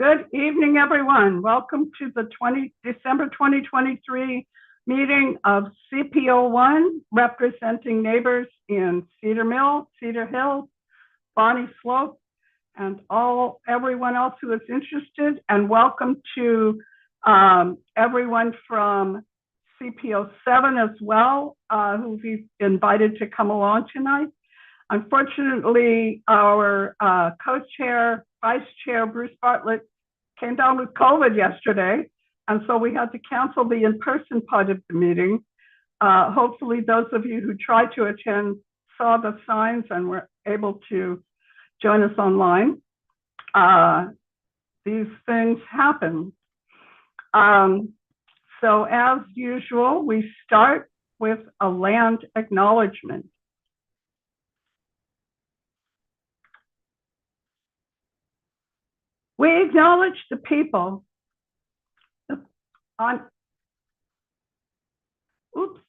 Good evening, everyone. Welcome to the December 2023 meeting of CPO1, representing neighbors in Cedar Mill, Cedar Hill, Bonnie Slope, and everyone else who is interested. And welcome to everyone from CPO7 as well, who we've invited to come along tonight. Unfortunately, our co-chair, vice chair, Bruce Bartlett, came down with COVID yesterday, and so we had to cancel the in-person part of the meeting. Hopefully those of you who tried to attend saw the signs and were able to join us online. These things happen. So as usual, we start with a land acknowledgement. We acknowledge the people on, oops.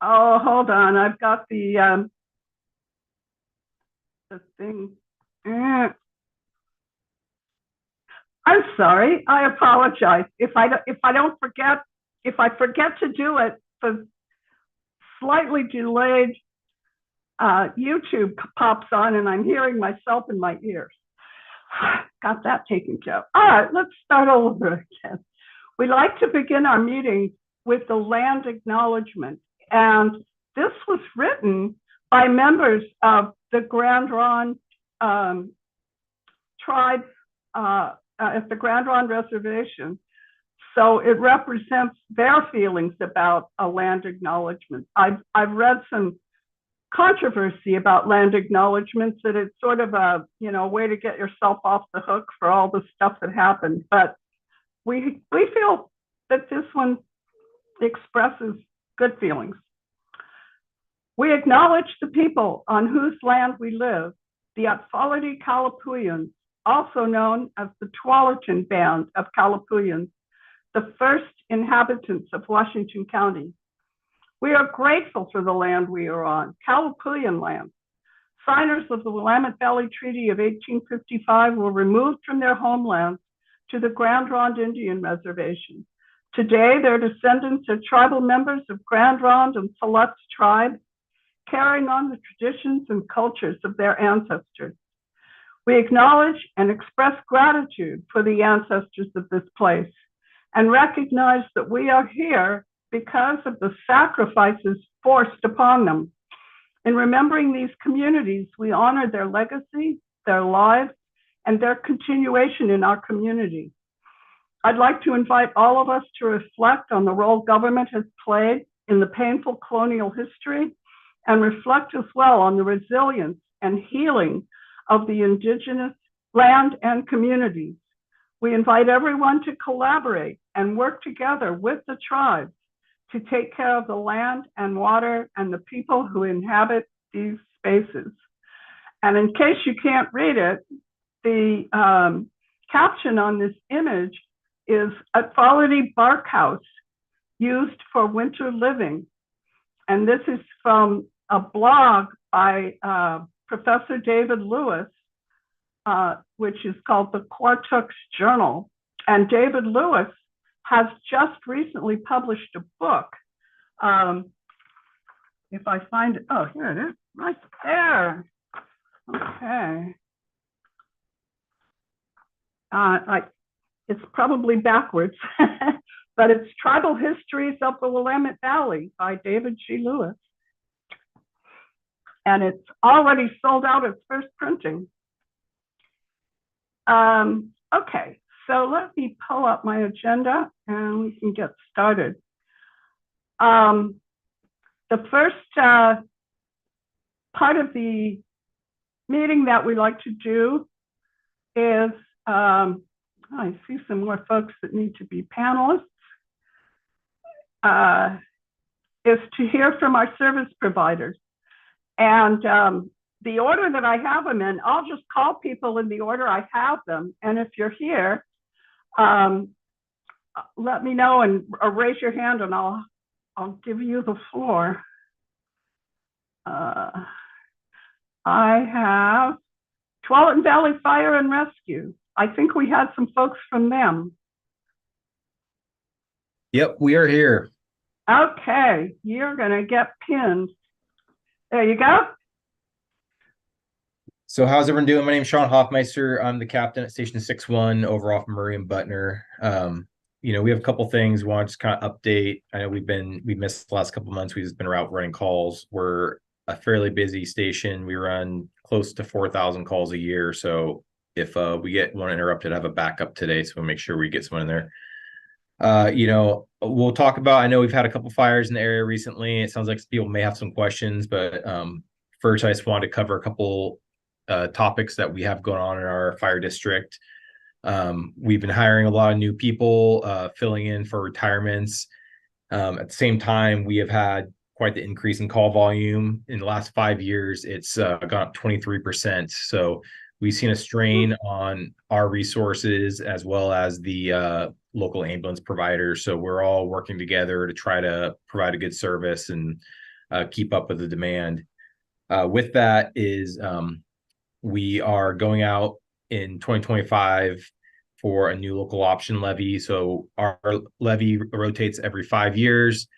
Oh, hold on, I've got the thing. I'm sorry, I apologize. If I forget to do it, the slightly delayed YouTube pops on and I'm hearing myself in my ears. Got that taken care of. All right, let's start over again. We like to begin our meeting with the land acknowledgement. And this was written by members of the Grand Ronde tribe at the Grand Ronde Reservation. So it represents their feelings about a land acknowledgement. I've read some controversy about land acknowledgements, that it's sort of a way to get yourself off the hook for all the stuff that happened. But we feel that this one expresses good feelings. We acknowledge the people on whose land we live, the Atfality Kalapuyans, also known as the Tualatin Band of Kalapuyans, the first inhabitants of Washington County. We are grateful for the land we are on, Kalapuyan land. Signers of the Willamette Valley Treaty of 1855 were removed from their homelands to the Grand Ronde Indian Reservation. Today, their descendants are tribal members of Grand Ronde and Siletz tribe, carrying on the traditions and cultures of their ancestors. We acknowledge and express gratitude for the ancestors of this place and recognize that we are here because of the sacrifices forced upon them. In remembering these communities, we honor their legacy, their lives, and their continuation in our community. I'd like to invite all of us to reflect on the role government has played in the painful colonial history and reflect as well on the resilience and healing of the indigenous land and communities. We invite everyone to collaborate and work together with the tribes to take care of the land and water and the people who inhabit these spaces. And in case you can't read it, the caption on this image is Atfality Bark House used for winter living. And this is from a blog by Professor David Lewis, which is called the Quartux Journal. And David Lewis has just recently published a book. If I find it, oh, here it is, right there. Okay. It's probably backwards, but it's Tribal Histories of the Willamette Valley by David G. Lewis. And it's already sold out its first printing. Okay. So let me pull up my agenda and we can get started. The first part of the meeting that we like to do is, I see some more folks that need to be panelists, is to hear from our service providers. And the order that I have them in, I'll just call people in the order I have them. And if you're here, let me know and raise your hand and I'll give you the floor. I have Tualatin Valley Fire and Rescue. I think we had some folks from them. Yep, we are here. Okay, you're going to get pinned. There you go. So how's everyone doing? My name is Sean Hoffmeister. I'm the captain at Station 6-1 over off Murray and Butner. We have a couple things we want to just kind of update. I know we missed the last couple months. We've just been out running calls. We're a fairly busy station. We run close to 4,000 calls a year. So if we get one interrupted, I have a backup today. So we'll make sure we get someone in there. We'll talk about, I know we've had a couple fires in the area recently. It sounds like people may have some questions, but first I just wanted to cover a couple topics that we have going on in our fire district. We've been hiring a lot of new people, filling in for retirements. At the same time, we have had quite the increase in call volume. In the last 5 years, it's gone up 23%. So we've seen a strain on our resources as well as the local ambulance providers. So we're all working together to try to provide a good service and keep up with the demand. With that is we are going out in 2025 for a new local option levy. So our levy rotates every 5 years.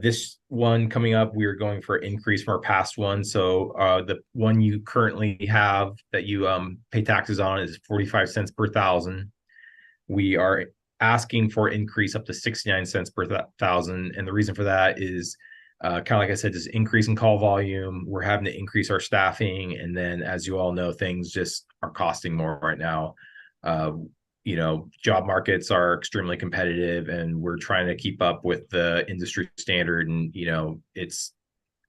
This one coming up, we are going for an increase from our past one. So the one you currently have that you pay taxes on is 45 cents per thousand. We are asking for an increase up to 69 cents per thousand. And the reason for that is kind of like I said, just increase in call volume. We're having to increase our staffing. And then, as you all know, things just are costing more right now. Job markets are extremely competitive and we're trying to keep up with the industry standard. And,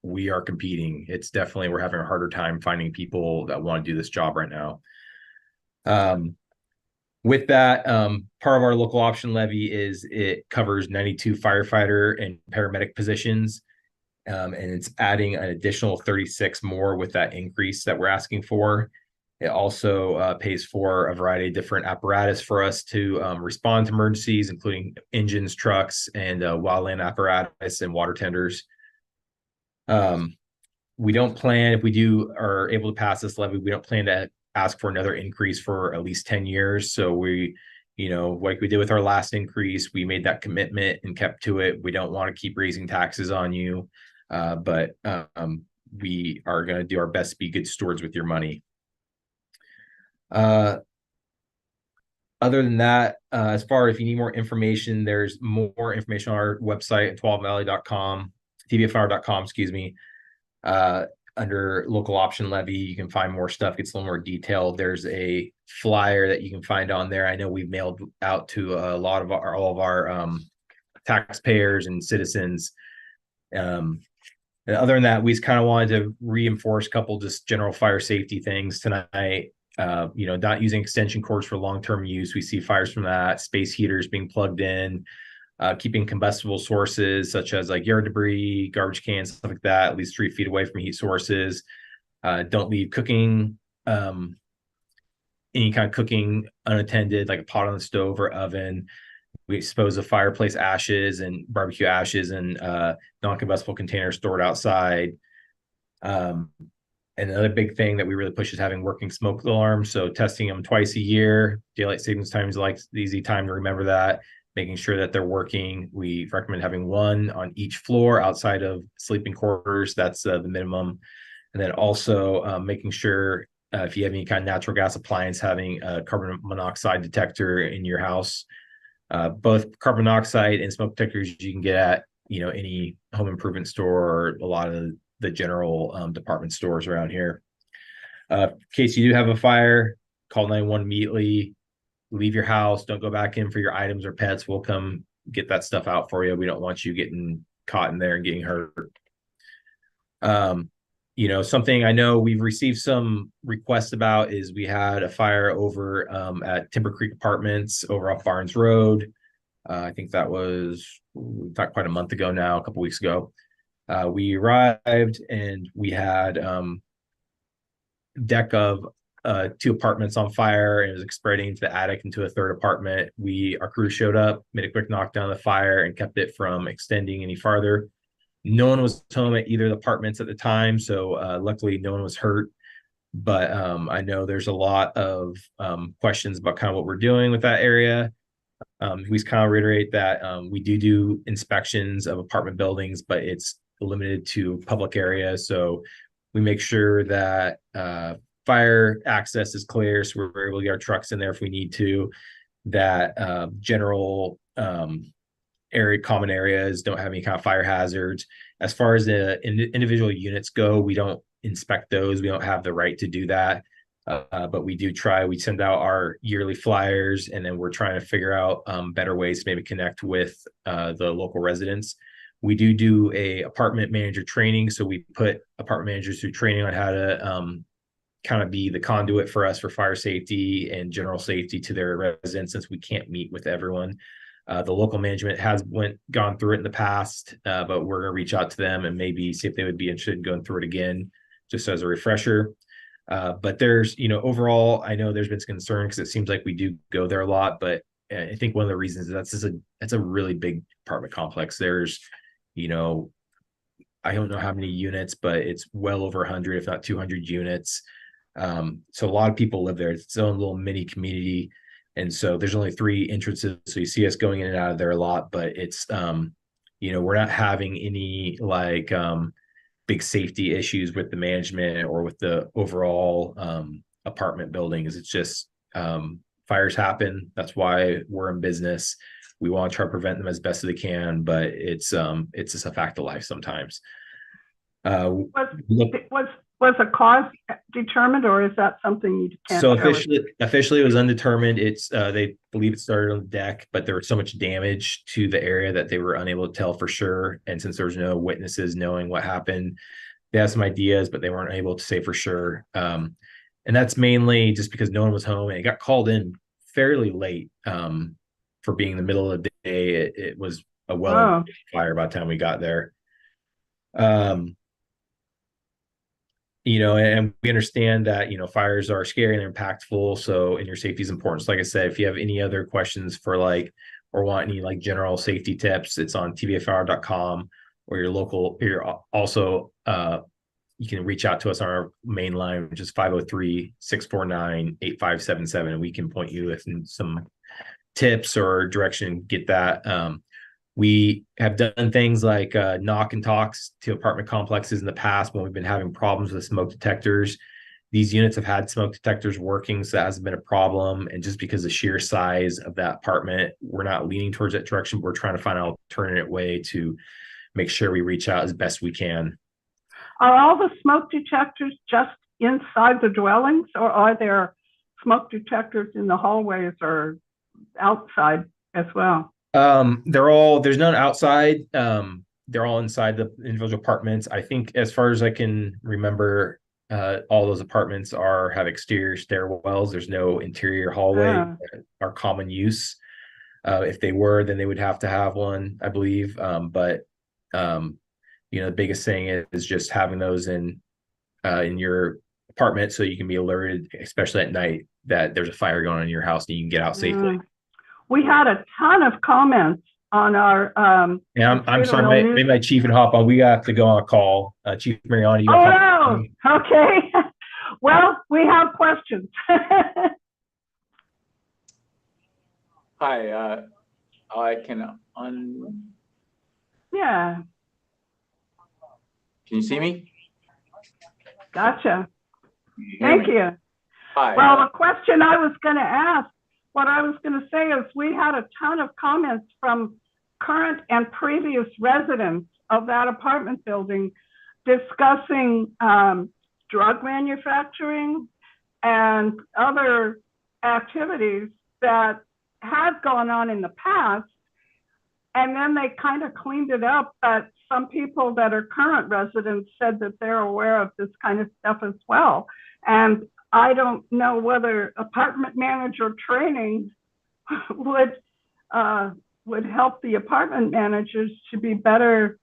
we are competing. It's definitely, we're having a harder time finding people that want to do this job right now. With that, part of our local option levy is it covers 92 firefighter and paramedic positions. And it's adding an additional 36 more with that increase that we're asking for. It also pays for a variety of different apparatus for us to respond to emergencies, including engines, trucks, and wildland apparatus and water tenders. We don't plan, if we are able to pass this levy, we don't plan to ask for another increase for at least 10 years. So we, like we did with our last increase, we made that commitment and kept to it. We don't want to keep raising taxes on you, but we are going to do our best to be good stewards with your money. Other than that, as far as if you need more information, there's more information on our website at tualatinvalley.com, tvfr.com, excuse me. Under local option levy, you can find more stuff, gets a little more detailed. There's a flyer that you can find on there. I know we've mailed out to all of our taxpayers and citizens. And other than that, we just kind of wanted to reinforce a couple just general fire safety things tonight. Not using extension cords for long-term use. We see fires from that, space heaters being plugged in, keeping combustible sources such as like yard debris, garbage cans, stuff like that, at least 3 feet away from heat sources. Don't leave cooking, any kind of cooking unattended, like a pot on the stove or oven. We dispose of fireplace ashes and barbecue ashes in non-combustible containers stored outside. And another big thing that we really push is having working smoke alarms. So testing them twice a year. Daylight savings time is like the easy time to remember that. Making sure that they're working. We recommend having one on each floor outside of sleeping quarters. That's the minimum. And then also making sure if you have any kind of natural gas appliance, having a carbon monoxide detector in your house. Both carbon monoxide and smoke detectors you can get at any home improvement store or a lot of the general department stores around here. In case you do have a fire, call 911 immediately. Leave your house. Don't go back in for your items or pets. We'll come get that stuff out for you. We don't want you getting caught in there and getting hurt. Something I know we've received some requests about is we had a fire over at Timber Creek Apartments over off Barnes Road. I think that was not quite a month ago now, a couple weeks ago. We arrived and we had deck of 2 apartments on fire, and it was spreading into the attic into a 3rd apartment. Our crew showed up, made a quick knockdown of the fire, and kept it from extending any farther. No one was home at either of the apartments at the time, so luckily no one was hurt. but I know there's a lot of questions about kind of what we're doing with that area. We kind of reiterate that we do inspections of apartment buildings, but it's limited to public areas. So we make sure that fire access is clear, so we're able to get our trucks in there if we need to. That general common areas don't have any kind of fire hazards. As far as the individual units go, we don't inspect those. We don't have the right to do that. But we do try. We send out our yearly flyers, and then we're trying to figure out better ways to maybe connect with the local residents. We do a apartment manager training, so we put apartment managers through training on how to kind of be the conduit for us for fire safety and general safety to their residents, since we can't meet with everyone. The local management has gone through it in the past, but we're going to reach out to them and maybe see if they would be interested in going through it again, just as a refresher. But there's, overall, I know there's been some concern because it seems like we do go there a lot, but I think one of the reasons that's a really big apartment complex. There's, I don't know how many units, but it's well over 100, if not 200 units. So a lot of people live there. It's its own little mini community. And so there's only 3 entrances. So you see us going in and out of there a lot, but it's, we're not having any big safety issues with the management or with the overall apartment buildings. It's just fires happen. That's why we're in business. We want to try to prevent them as best as we can, but it's just a fact of life sometimes. Was a cause determined, or is that something you can't? So officially, it was undetermined. It's they believe it started on the deck, but there was so much damage to the area that they were unable to tell for sure. And since there was no witnesses knowing what happened, they had some ideas, but they weren't able to say for sure. And that's mainly just because no one was home, and it got called in fairly late for being in the middle of the day. It was a fire by the time we got there. And we understand that, fires are scary and they're impactful. So, and your safety is important. So like I said, if you have any other questions for or want any general safety tips, it's on tvfr.com, or your local, also, you can reach out to us on our main line, which is 503-649-8577. And we can point you with some tips or direction, get that. We have done things like knock and talks to apartment complexes in the past when we've been having problems with smoke detectors. These units have had smoke detectors working, so that hasn't been a problem. And just because of the sheer size of that apartment, we're not leaning towards that direction. We're trying to find an alternate way to make sure we reach out as best we can. Are all the smoke detectors just inside the dwellings, or are there smoke detectors in the hallways or outside as well? There's none outside. They're all inside the individual apartments. I think, as far as I can remember, all those apartments have exterior stairwells. There's no interior hallway or common use. If they were, then they would have to have one, I believe. But the biggest thing is just having those in your apartment, so you can be alerted, especially at night, that there's a fire going on in your house and you can get out safely. We had a ton of comments on our. I'm sorry, maybe my chief would hop on. We have to go on a call. Chief Mariani. Okay. Well, we have questions. Hi, I can Yeah. Can you see me? Gotcha. Thank you. Hi. Well, the question I was going to ask, what I was going to say is we had a ton of comments from current and previous residents of that apartment building discussing drug manufacturing and other activities that had gone on in the past. And then they kind of cleaned it up, but some people that are current residents said that they're aware of this kind of stuff as well. And I don't know whether apartment manager training would help the apartment managers to be better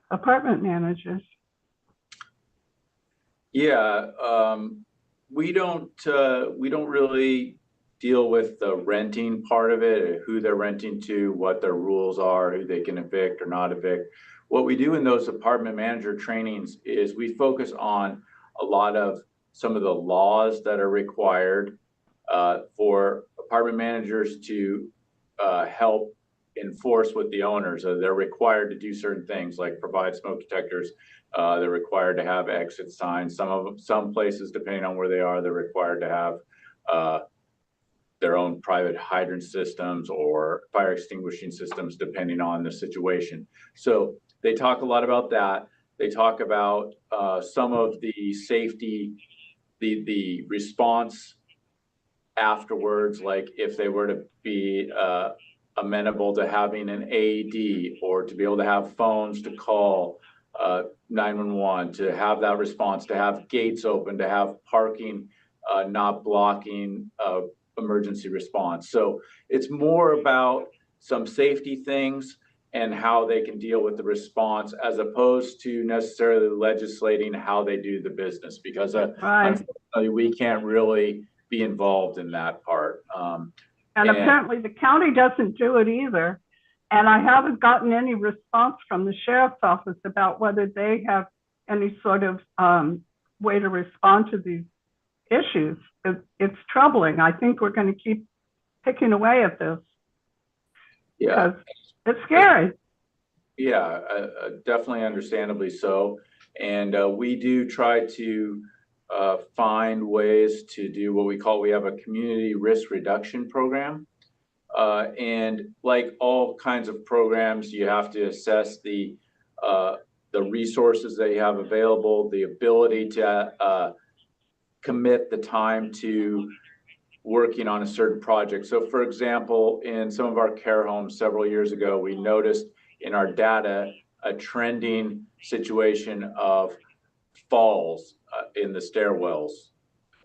apartment managers. Yeah, we don't really deal with the renting part of it, who they're renting to, what their rules are, who they can evict or not evict. What we do in those apartment manager trainings is we focus on a lot of some of the laws that are required for apartment managers to help enforce with the owners. They're required to do certain things like provide smoke detectors. They're required to have exit signs. Some places, depending on where they are, they're required to have their own private hydrant systems or fire extinguishing systems, depending on the situation. So they talk a lot about that. They talk about some of the safety, the response afterwards, like if they were to be amenable to having an AED or to be able to have phones to call 911, to have that response, to have gates open, to have parking not blocking emergency response. So it's more about some safety things and how they can deal with the response, as opposed to necessarily legislating how they do the business, because unfortunately we can't really be involved in that part. And apparently the county doesn't do it either. And I haven't gotten any response from the sheriff's office about whether they have any sort of way to respond to these issues. It's troubling. I think we're going to keep picking away at this. Yeah, it's scary. Yeah, definitely, understandably so. And we do try to find ways to do what we have a community risk reduction program. And like all kinds of programs, you have to assess the resources that you have available, the ability to commit the time to working on a certain project. So for example, in some of our care homes several years ago, we noticed in our data a trending situation of falls in the stairwells,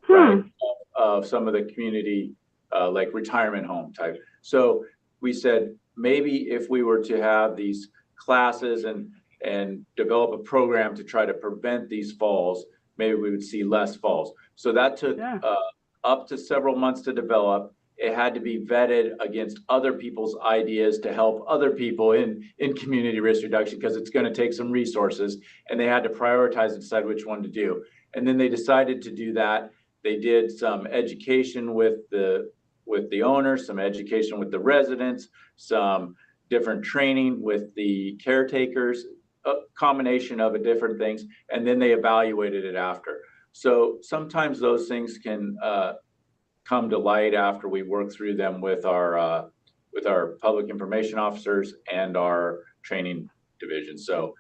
right, of some of the community like retirement home type. So we said, maybe if we were to have these classes and develop a program to try to prevent these falls, maybe we would see less falls. So that took up to several months to develop. It had to be vetted against other people's ideas to help other people in community risk reduction, because it's going to take some resources, and they had to prioritize and decide which one to do. And then they decided to do that. They did some education with the owners, some education with the residents, some different training with the caretakers, a combination of different things, and then they evaluated it after. So sometimes those things can come to light after we work through them with our public information officers and our training division. So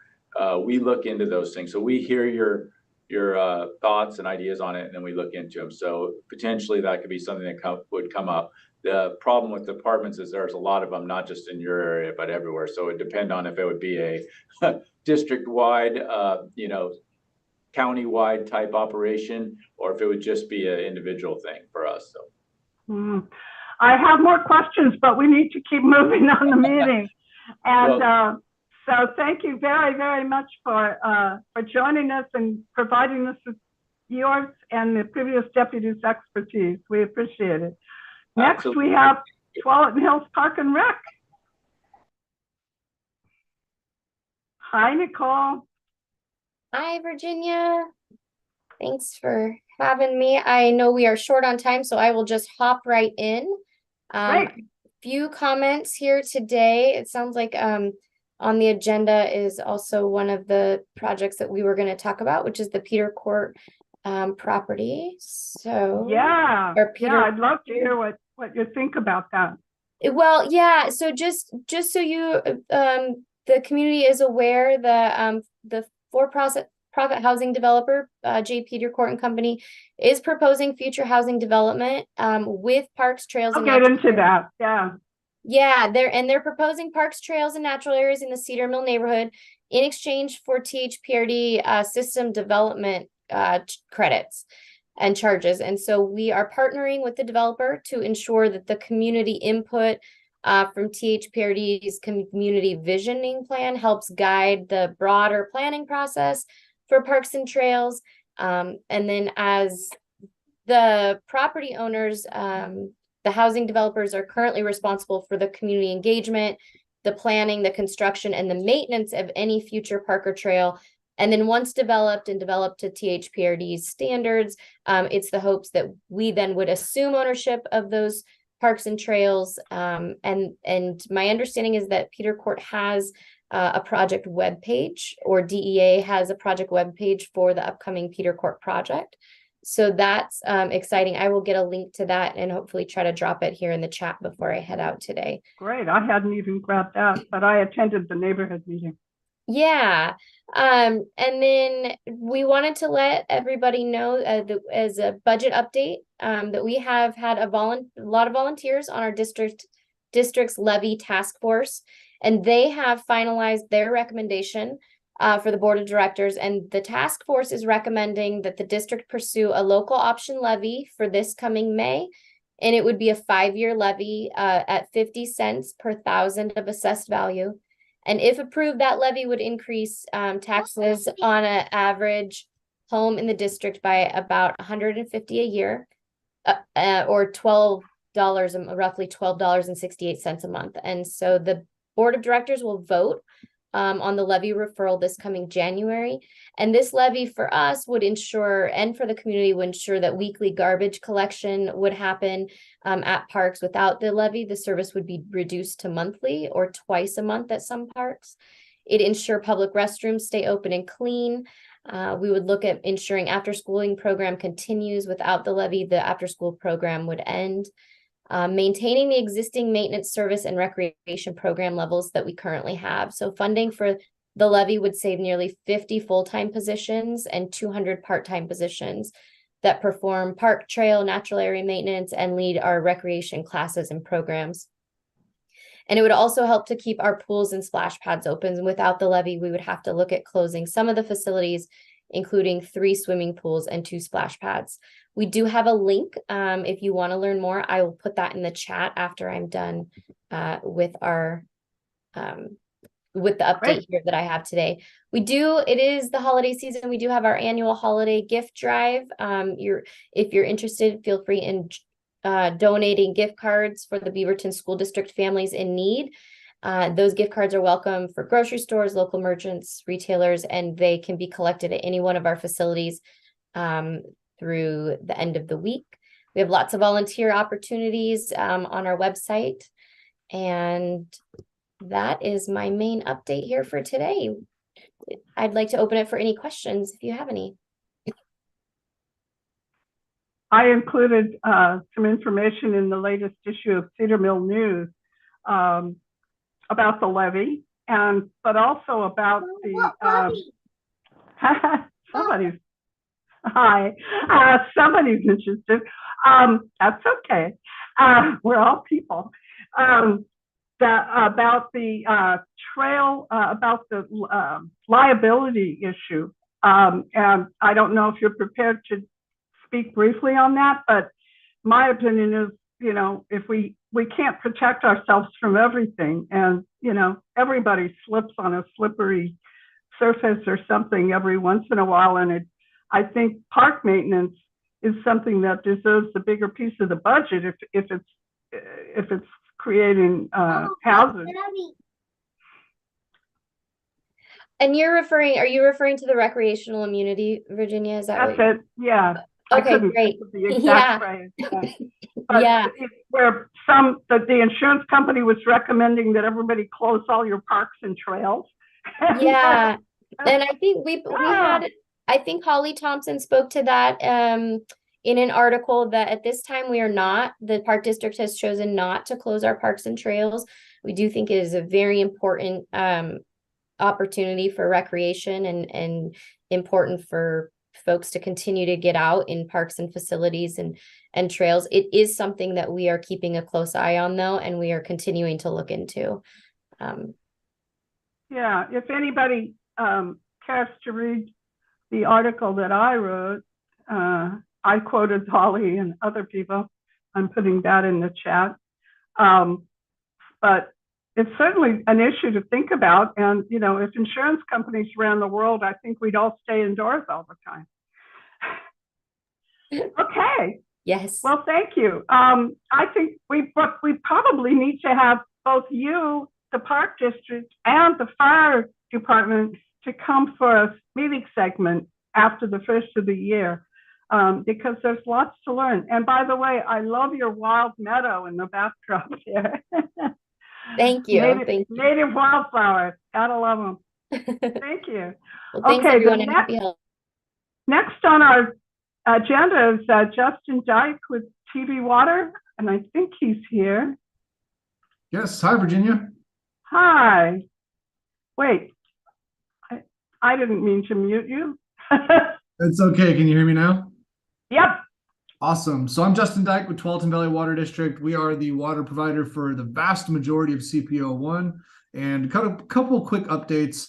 we look into those things. So we hear your thoughts and ideas on it, and then we look into them. So potentially that could be something that would come up. The problem with departments is there's a lot of them, not just in your area, but everywhere. So it depends on if it would be a district-wide, county-wide type operation, or if it would just be an individual thing for us. So I have more questions, but we need to keep moving on the meeting. And so thank you very, very much for joining us and providing us with yours and the previous deputy's expertise. We appreciate it. Next, absolutely. We have Tualatin Hills Park and Rec. Hi, Nicole. Hi, Virginia. Thanks for having me. I know we are short on time, so I will just hop right in. Few comments here today. It sounds like on the agenda is also one of the projects that we were going to talk about, which is the Peter Court property. So I'd love to hear what you think about that. Well, yeah. So just so you the community is aware, the for-profit housing developer, J. Peter Court and Company, is proposing future housing development with parks, trails. I'll get into that. Yeah, they're proposing parks, trails, and natural areas in the Cedar Mill neighborhood in exchange for THPRD system development credits and charges. And so we are partnering with the developer to ensure that the community input from THPRD's community visioning plan helps guide the broader planning process for parks and trails. And then as the property owners, the housing developers are currently responsible for the community engagement, the planning, the construction, and the maintenance of any future park or trail. And then once developed and developed to THPRD's standards, it's the hopes that we then would assume ownership of those parks and trails. And my understanding is that Peter Court has a project webpage, or DEA has a project webpage for the upcoming Peter Court project. So that's exciting. I will get a link to that and hopefully try to drop it here in the chat before I head out today. Great. I hadn't even grabbed that, but I attended the neighborhood meeting. Yeah. And then we wanted to let everybody know as a budget update that we have had a lot of volunteers on our district's levy task force, and they have finalized their recommendation for the board of directors. And the task force is recommending that the district pursue a local option levy for this coming May. And it would be a 5-year levy at 50 cents per thousand of assessed value. And if approved, that levy would increase taxes on an average home in the district by about $150 a year, or roughly $12.68 a month. And so the board of directors will vote on the levy referral this coming January. And this levy for us would ensure, and for the community would ensure, that weekly garbage collection would happen at parks. Without the levy, the service would be reduced to monthly or twice a month at some parks. It'd ensure public restrooms stay open and clean. We would look at ensuring after-schooling program continues. Without the levy, the after-school program would end. Maintaining the existing maintenance, service, and recreation program levels that we currently have. So funding for the levy would save nearly 50 full-time positions and 200 part-time positions that perform park, trail, natural area maintenance, and lead our recreation classes and programs. And it would also help to keep our pools and splash pads open. And without the levy, we would have to look at closing some of the facilities, including 3 swimming pools and 2 splash pads. We do have a link. If you want to learn more, I will put that in the chat after I'm done with our with the update here that I have today. It is the holiday season. We do have our annual holiday gift drive. If you're interested, feel free in donating gift cards for the Beaverton School District families in need. Those gift cards are welcome for grocery stores, local merchants, retailers, and they can be collected at any one of our facilities through the end of the week. We have lots of volunteer opportunities on our website. And that is my main update here for today. I'd like to open it for any questions if you have any. I included some information in the latest issue of Cedar Mill News about the levy, but also about somebody's interested. That's okay. We're all people. About the trail, about the liability issue. And I don't know if you're prepared to speak briefly on that, but my opinion is, if we can't protect ourselves from everything, and, everybody slips on a slippery surface or something every once in a while. And I think park maintenance is something that deserves a bigger piece of the budget if it's creating hazards. And are you referring to the recreational immunity, Virginia? Is that That's it? Yeah. Okay, great. Yeah. Phrase. Yeah. Where the insurance company was recommending that everybody close all your parks and trails. Yeah. And I think I think Holly Thompson spoke to that in an article that at this time the park district has chosen not to close our parks and trails. We do think it is a very important opportunity for recreation and important for folks to continue to get out in parks and facilities and trails. It is something that we are keeping a close eye on, though, and we are continuing to look into. Yeah, if anybody cares to read the article that I wrote, I quoted Holly and other people. I'm putting that in the chat. But it's certainly an issue to think about. And, if insurance companies around the world, I think we'd all stay indoors all the time. Okay. Yes. Well, thank you. I think we probably need to have both you, the park district, and the fire department to come for a meeting segment after the first of the year, because there's lots to learn. And by the way, I love your wild meadow in the backdrop there. Thank you. Thank you. Native wildflowers. Gotta love them. Thank you. Well, thanks Okay, everyone, and happy holidays. Next on our agenda is Justin Dyke with TV Water, and I think he's here. Yes. Hi, Virginia. Hi. Wait, I didn't mean to mute you. It's okay. Can you hear me now? Yep. Awesome. So I'm Justin Dyke with Tualatin Valley Water District. We are the water provider for the vast majority of CPO1. And a couple quick updates.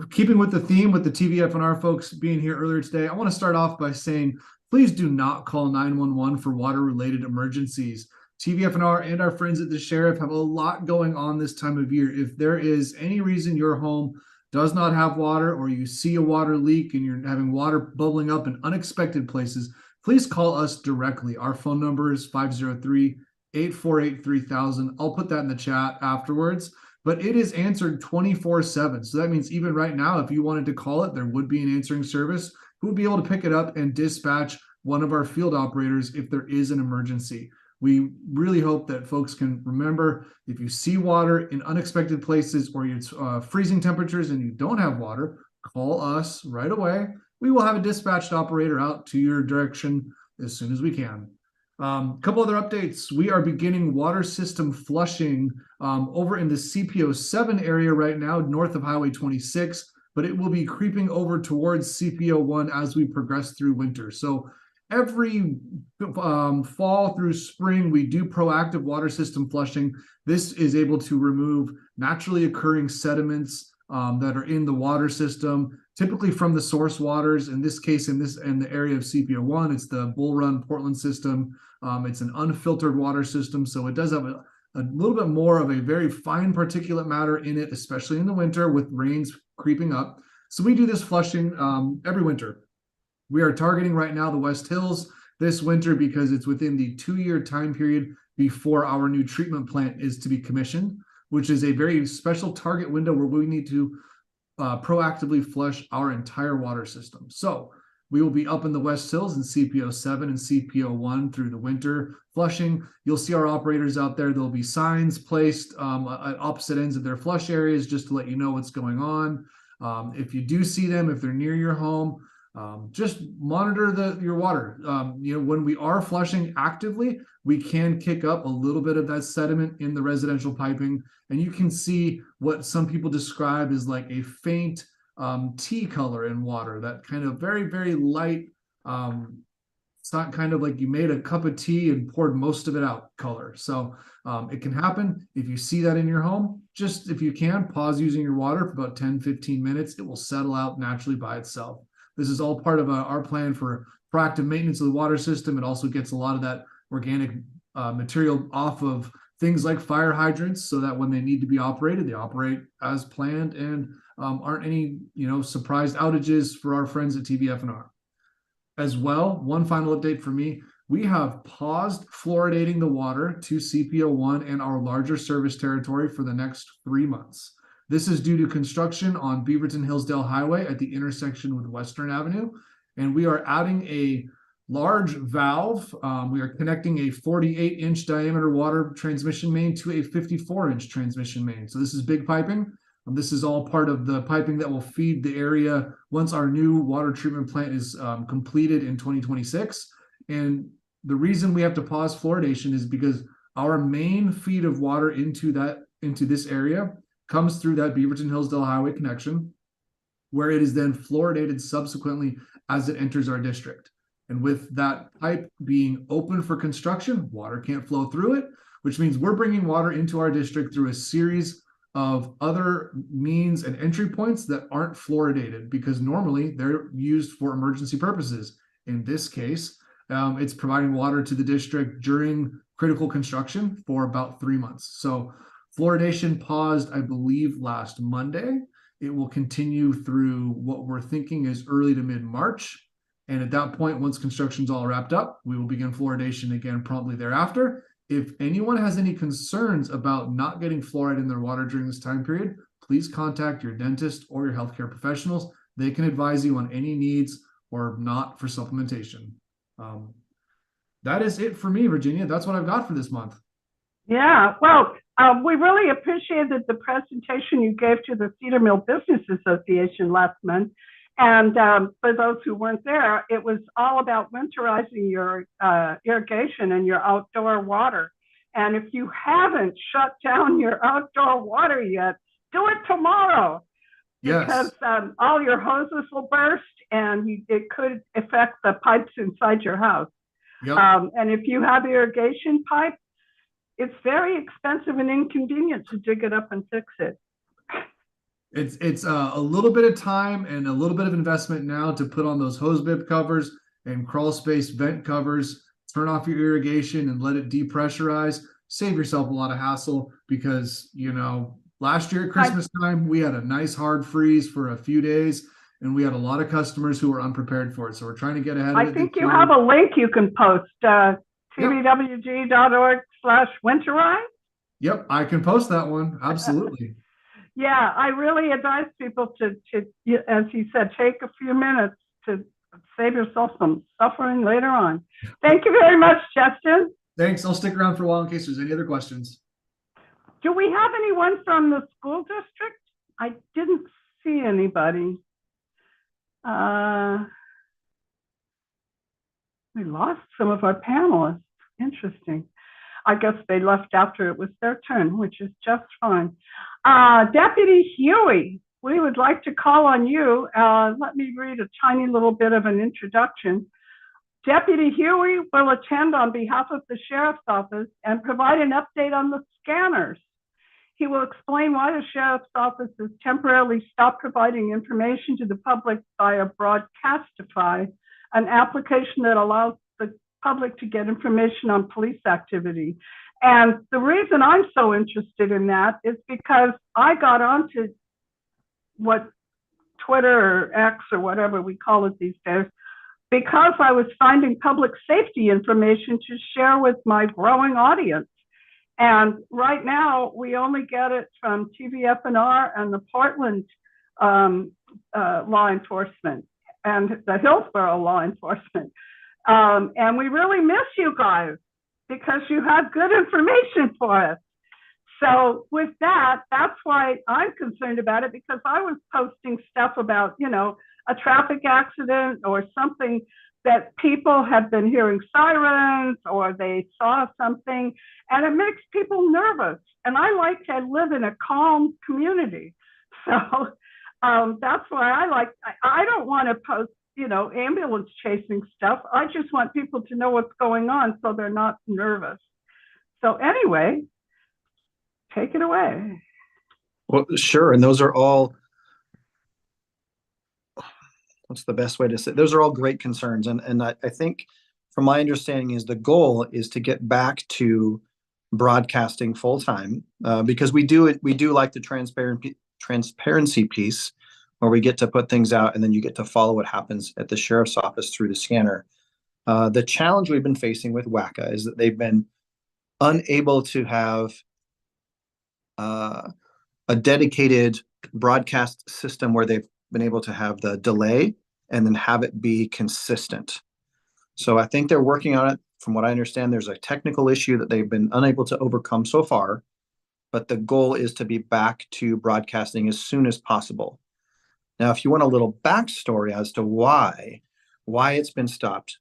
Keeping with the theme with the TVFNR folks being here earlier today, I want to start off by saying, please do not call 911 for water-related emergencies. TVFNR and our friends at the sheriff have a lot going on this time of year. If there is any reason your home does not have water, or you see a water leak and you're having water bubbling up in unexpected places, please call us directly. Our phone number is 503-848-3000. I'll put that in the chat afterwards, but it is answered 24/7. So that means even right now, if you wanted to call it, there would be an answering service who would be able to pick it up and dispatch one of our field operators if there is an emergency. We really hope that folks can remember, if you see water in unexpected places or it's freezing temperatures and you don't have water, call us right away. We will have a dispatched operator out to your direction as soon as we can. A couple other updates. We are beginning water system flushing over in the CPO 7 area right now, north of Highway 26, but it will be creeping over towards CPO 1 as we progress through winter. So every fall through spring, we do proactive water system flushing. This is able to remove naturally occurring sediments that are in the water system, typically from the source waters. In this case, in the area of CPO1, it's the Bull Run Portland system. It's an unfiltered water system, so it does have a little bit more of a very fine particulate matter in it, especially in the winter with rains creeping up. So we do this flushing every winter. We are targeting right now the West Hills this winter because it's within the 2-year time period before our new treatment plant is to be commissioned, which is a very special target window where we need to proactively flush our entire water system. So we will be up in the West Hills in CPO 7 and CPO 1 through the winter flushing. You'll see our operators out there. There'll be signs placed at opposite ends of their flush areas just to let you know what's going on. If you do see them, if they're near your home, just monitor your water. When we are flushing actively, we can kick up a little bit of that sediment in the residential piping, and you can see what some people describe as like a faint tea color in water, that kind of very, very light, it's not kind of like you made a cup of tea and poured most of it out color. So it can happen. If you see that in your home, just if you can, pause using your water for about 10-15 minutes. It will settle out naturally by itself. This is all part of our plan for proactive maintenance of the water system. It also gets a lot of that organic material off of things like fire hydrants so that when they need to be operated, they operate as planned and aren't any surprise outages for our friends at TVFNR. As well, one final update for me, we have paused fluoridating the water to CPO1 and our larger service territory for the next 3 months. This is due to construction on Beaverton-Hillsdale Highway at the intersection with Western Avenue, and we are adding a large valve. We are connecting a 48-inch diameter water transmission main to a 54-inch transmission main. So this is big piping. This is all part of the piping that will feed the area once our new water treatment plant is completed in 2026. And the reason we have to pause fluoridation is because our main feed of water into this area comes through that Beaverton-Hillsdale Highway connection, where it is then fluoridated subsequently as it enters our district. And with that pipe being open for construction, water can't flow through it, which means we're bringing water into our district through a series of other means and entry points that aren't fluoridated because normally they're used for emergency purposes. In this case, it's providing water to the district during critical construction for about 3 months. So fluoridation paused, I believe, last Monday. It will continue through what we're thinking is early to mid-March. And at that point, once construction's all wrapped up, we will begin fluoridation again promptly thereafter. If anyone has any concerns about not getting fluoride in their water during this time period, please contact your dentist or your healthcare professionals. They can advise you on any needs or not for supplementation. That is it for me, Virginia. That's what I've got for this month. Yeah, well, we really appreciated the presentation you gave to the Cedar Mill Business Association last month. And for those who weren't there, it was all about winterizing your irrigation and your outdoor water. And if you haven't shut down your outdoor water yet, do it tomorrow. Because all your hoses will burst and it could affect the pipes inside your house. Yep. And if you have irrigation pipe, it's very expensive and inconvenient to dig it up and fix it. It's a little bit of time and a little bit of investment now to put on those hose bib covers and crawl space vent covers, turn off your irrigation and let it depressurize. Save yourself a lot of hassle because, you know, last year at Christmas time, we had a nice hard freeze for a few days and we had a lot of customers who were unprepared for it. So we're trying to get ahead of it. I think you have a link you can post, tvwg.org/winterize. Yep, I can post that one. Absolutely. Yeah, I really advise people to, as you said, take a few minutes to save yourself some suffering later on. Thank you very much, Justin. Thanks. I'll stick around for a while in case there's any other questions. Do we have anyone from the school district? I didn't see anybody. We lost some of our panelists. Interesting. I guess they left after it was their turn, which is just fine. Deputy Huey, we would like to call on you. Let me read a tiny little bit of an introduction. Deputy Huey will attend on behalf of the Sheriff's Office and provide an update on the scanners. He will explain why the Sheriff's Office has temporarily stopped providing information to the public via Broadcastify, an application that allows the public to get information on police activity. And the reason I'm so interested in that is because I got onto what Twitter or X or whatever we call it these days, because I was finding public safety information to share with my growing audience. And right now, we only get it from TVFNR and the Portland law enforcement and the Hillsborough law enforcement. And we really miss you guys because you have good information for us. So with that, that's why I'm concerned about it, because I was posting stuff about, you know, a traffic accident or something that people have been hearing sirens or they saw something, and it makes people nervous. And I like to live in a calm community. So that's why I don't want to post, you know, ambulance chasing stuff. I just want people to know what's going on so they're not nervous. So anyway, take it away. Well, sure. And those are all, what's the best way to say? Those are all great concerns. And I think from my understanding is the goal is to get back to broadcasting full time because we do like the transparency piece where we get to put things out and then you get to follow what happens at the sheriff's office through the scanner. The challenge we've been facing with WACA is that they've been unable to have a dedicated broadcast system where they've been able to have the delay and then have it be consistent. So I think they're working on it. From what I understand, there's a technical issue that they've been unable to overcome so far, but the goal is to be back to broadcasting as soon as possible. Now, if you want a little backstory as to why it's been stopped,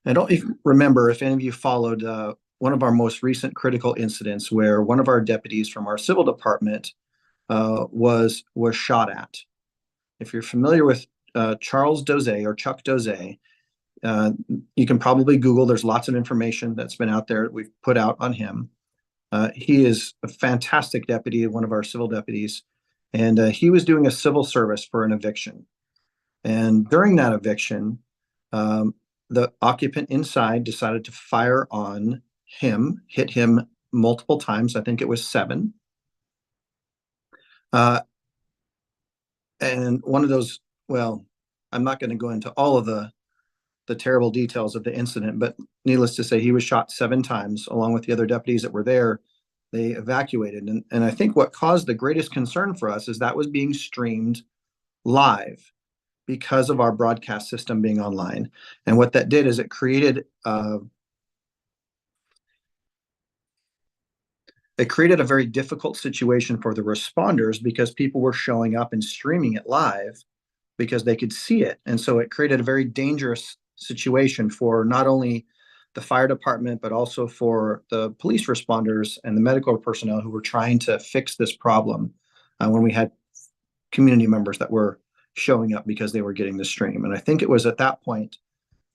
I don't even remember if any of you followed one of our most recent critical incidents where one of our deputies from our civil department was shot at. If you're familiar with Charles Doze or Chuck Doze, you can probably Google. There's lots of information that's been out there we've put out on him. He is a fantastic deputy, one of our civil deputies, and he was doing a civil service for an eviction. And during that eviction, the occupant inside decided to fire on him, hit him multiple times. I think it was 7. And one of those, well, I'm not going to go into all of the terrible details of the incident, but needless to say, he was shot 7 times along with the other deputies that were there. they evacuated. And I think what caused the greatest concern for us is that was being streamed live because of our broadcast system being online. And what that did is it created a very difficult situation for the responders because people were showing up and streaming it live because they could see it. And so it created a very dangerous situation for not only the fire department, but also for the police responders and the medical personnel who were trying to fix this problem when we had community members that were showing up because they were getting the stream. And I think it was at that point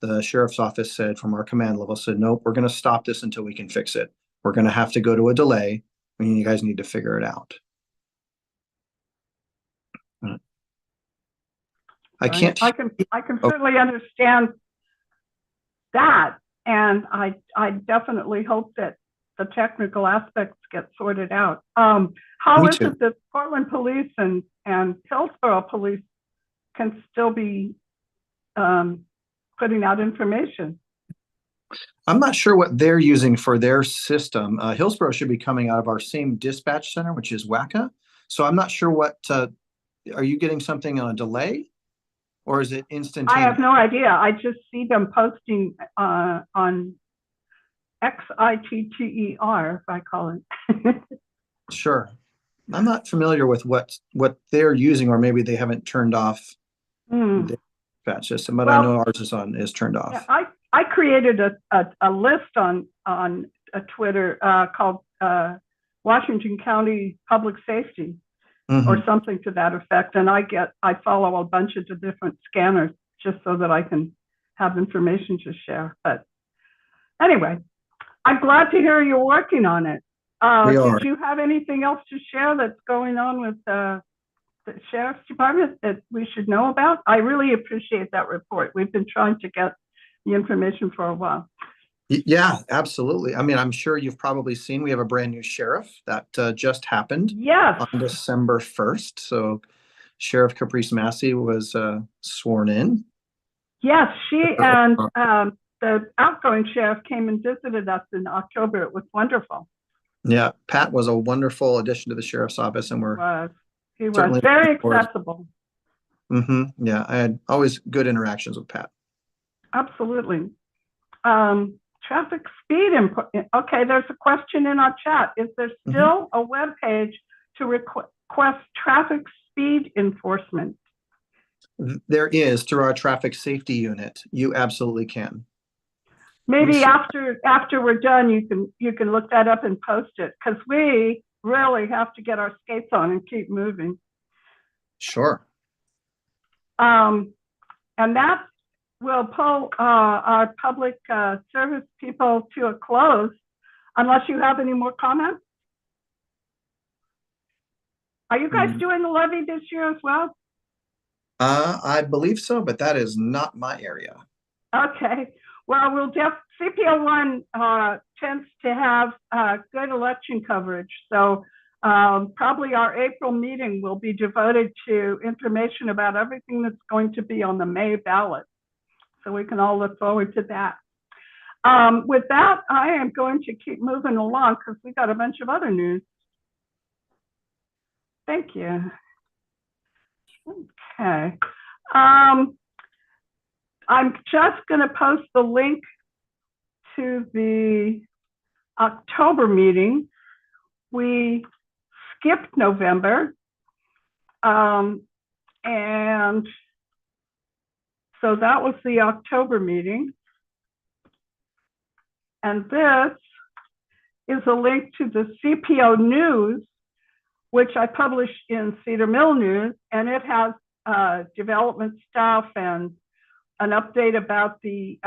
the sheriff's office said, from our command level, said, nope, we're going to stop this until we can fix it. We're going to have to go to a delay. I mean, you guys need to figure it out. I can't. I can certainly understand that, and I definitely hope that the technical aspects get sorted out. How is it that Portland Police and Hillsborough Police can still be putting out information? I'm not sure what they're using for their system. Hillsborough should be coming out of our same dispatch center, which is WACA. So I'm not sure what. Are you getting something on a delay? Or is it instantaneous? I have no idea. I just see them posting on XITTER, if I call it. Sure. I'm not familiar with what they're using, or maybe they haven't turned off the dispatch system, but I know ours is turned off. Yeah, I created a list on a Twitter called Washington County Public Safety. Or something to that effect. And I follow a bunch of the different scanners just so that I can have information to share. But anyway, I'm glad to hear you're working on it. Did you have anything else to share that's going on with the Sheriff's Department that we should know about? I really appreciate that report. We've been trying to get the information for a while. Yeah, absolutely. I mean, I'm sure you've probably seen we have a brand new sheriff that just happened. Yes. On December 1st. So Sheriff Caprice Massey was sworn in. Yes, she and the outgoing sheriff came and visited us in October. It was wonderful. Yeah, Pat was a wonderful addition to the sheriff's office, and he was very accessible. Yeah, I had always good interactions with Pat. Absolutely. Traffic speed input. Okay, there's a question in our chat. Is there still a web page to request traffic speed enforcement? There is, through our traffic safety unit. You absolutely can. Maybe after we're done, you can look that up and post it, because we really have to get our skates on and keep moving. Sure. And that will pull our public service people to a close, unless you have any more comments. Are you guys doing the levy this year as well? I believe so, but that is not my area. Okay. Well, CPO1 tends to have good election coverage. So probably our April meeting will be devoted to information about everything that's going to be on the May ballot. So we can all look forward to that. With that, I am going to keep moving along because we got a bunch of other news. Thank you. Okay. I'm just going to post the link to the October meeting. We skipped November. And so that was the October meeting. And this is a link to the CPO news, which I publish in Cedar Mill News, and it has development stuff and an update about the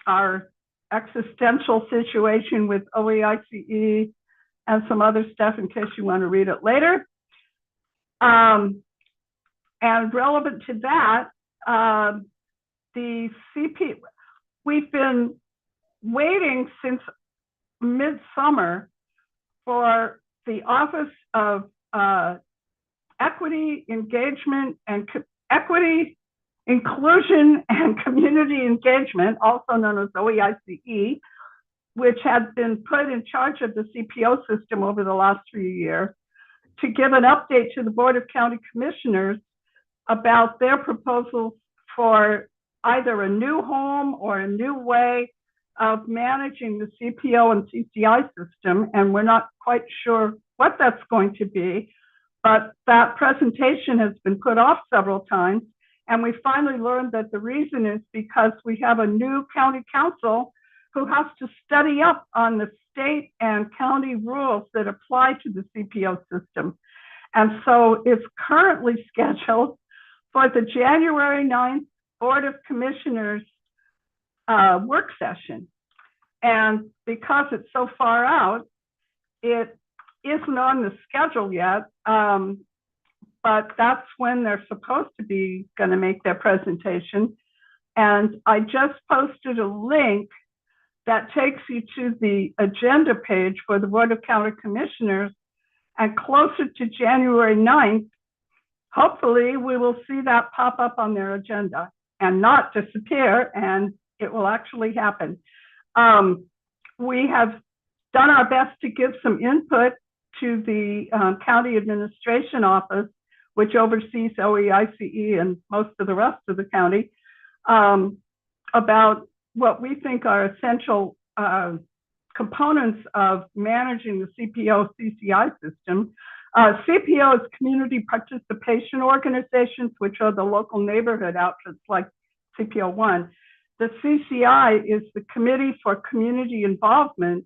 our existential situation with OEICE and some other stuff in case you want to read it later. And relevant to that, the CP, we've been waiting since midsummer for the Office of Equity, Engagement, and Equity, Inclusion, and Community Engagement, also known as OEICE, which had been put in charge of the CPO system over the last few years, to give an update to the Board of County Commissioners about their proposals for either a new home or a new way of managing the CPO and CCI system. And we're not quite sure what that's going to be, but that presentation has been put off several times. And we finally learned that the reason is because we have a new county council who has to study up on the state and county rules that apply to the CPO system. And so it's currently scheduled for the January 9th Board of Commissioners work session. And because it's so far out, it isn't on the schedule yet, but that's when they're supposed to be going to make their presentation. And I just posted a link that takes you to the agenda page for the Board of County Commissioners. And closer to January 9th, hopefully we will see that pop up on their agenda and not disappear, and it will actually happen. We have done our best to give some input to the County Administration Office, which oversees OEICE and most of the rest of the county, about what we think are essential components of managing the CPO CCI system. CPO is community participation organizations, which are the local neighborhood outfits like CPO1. The CCI is the Committee for Community Involvement.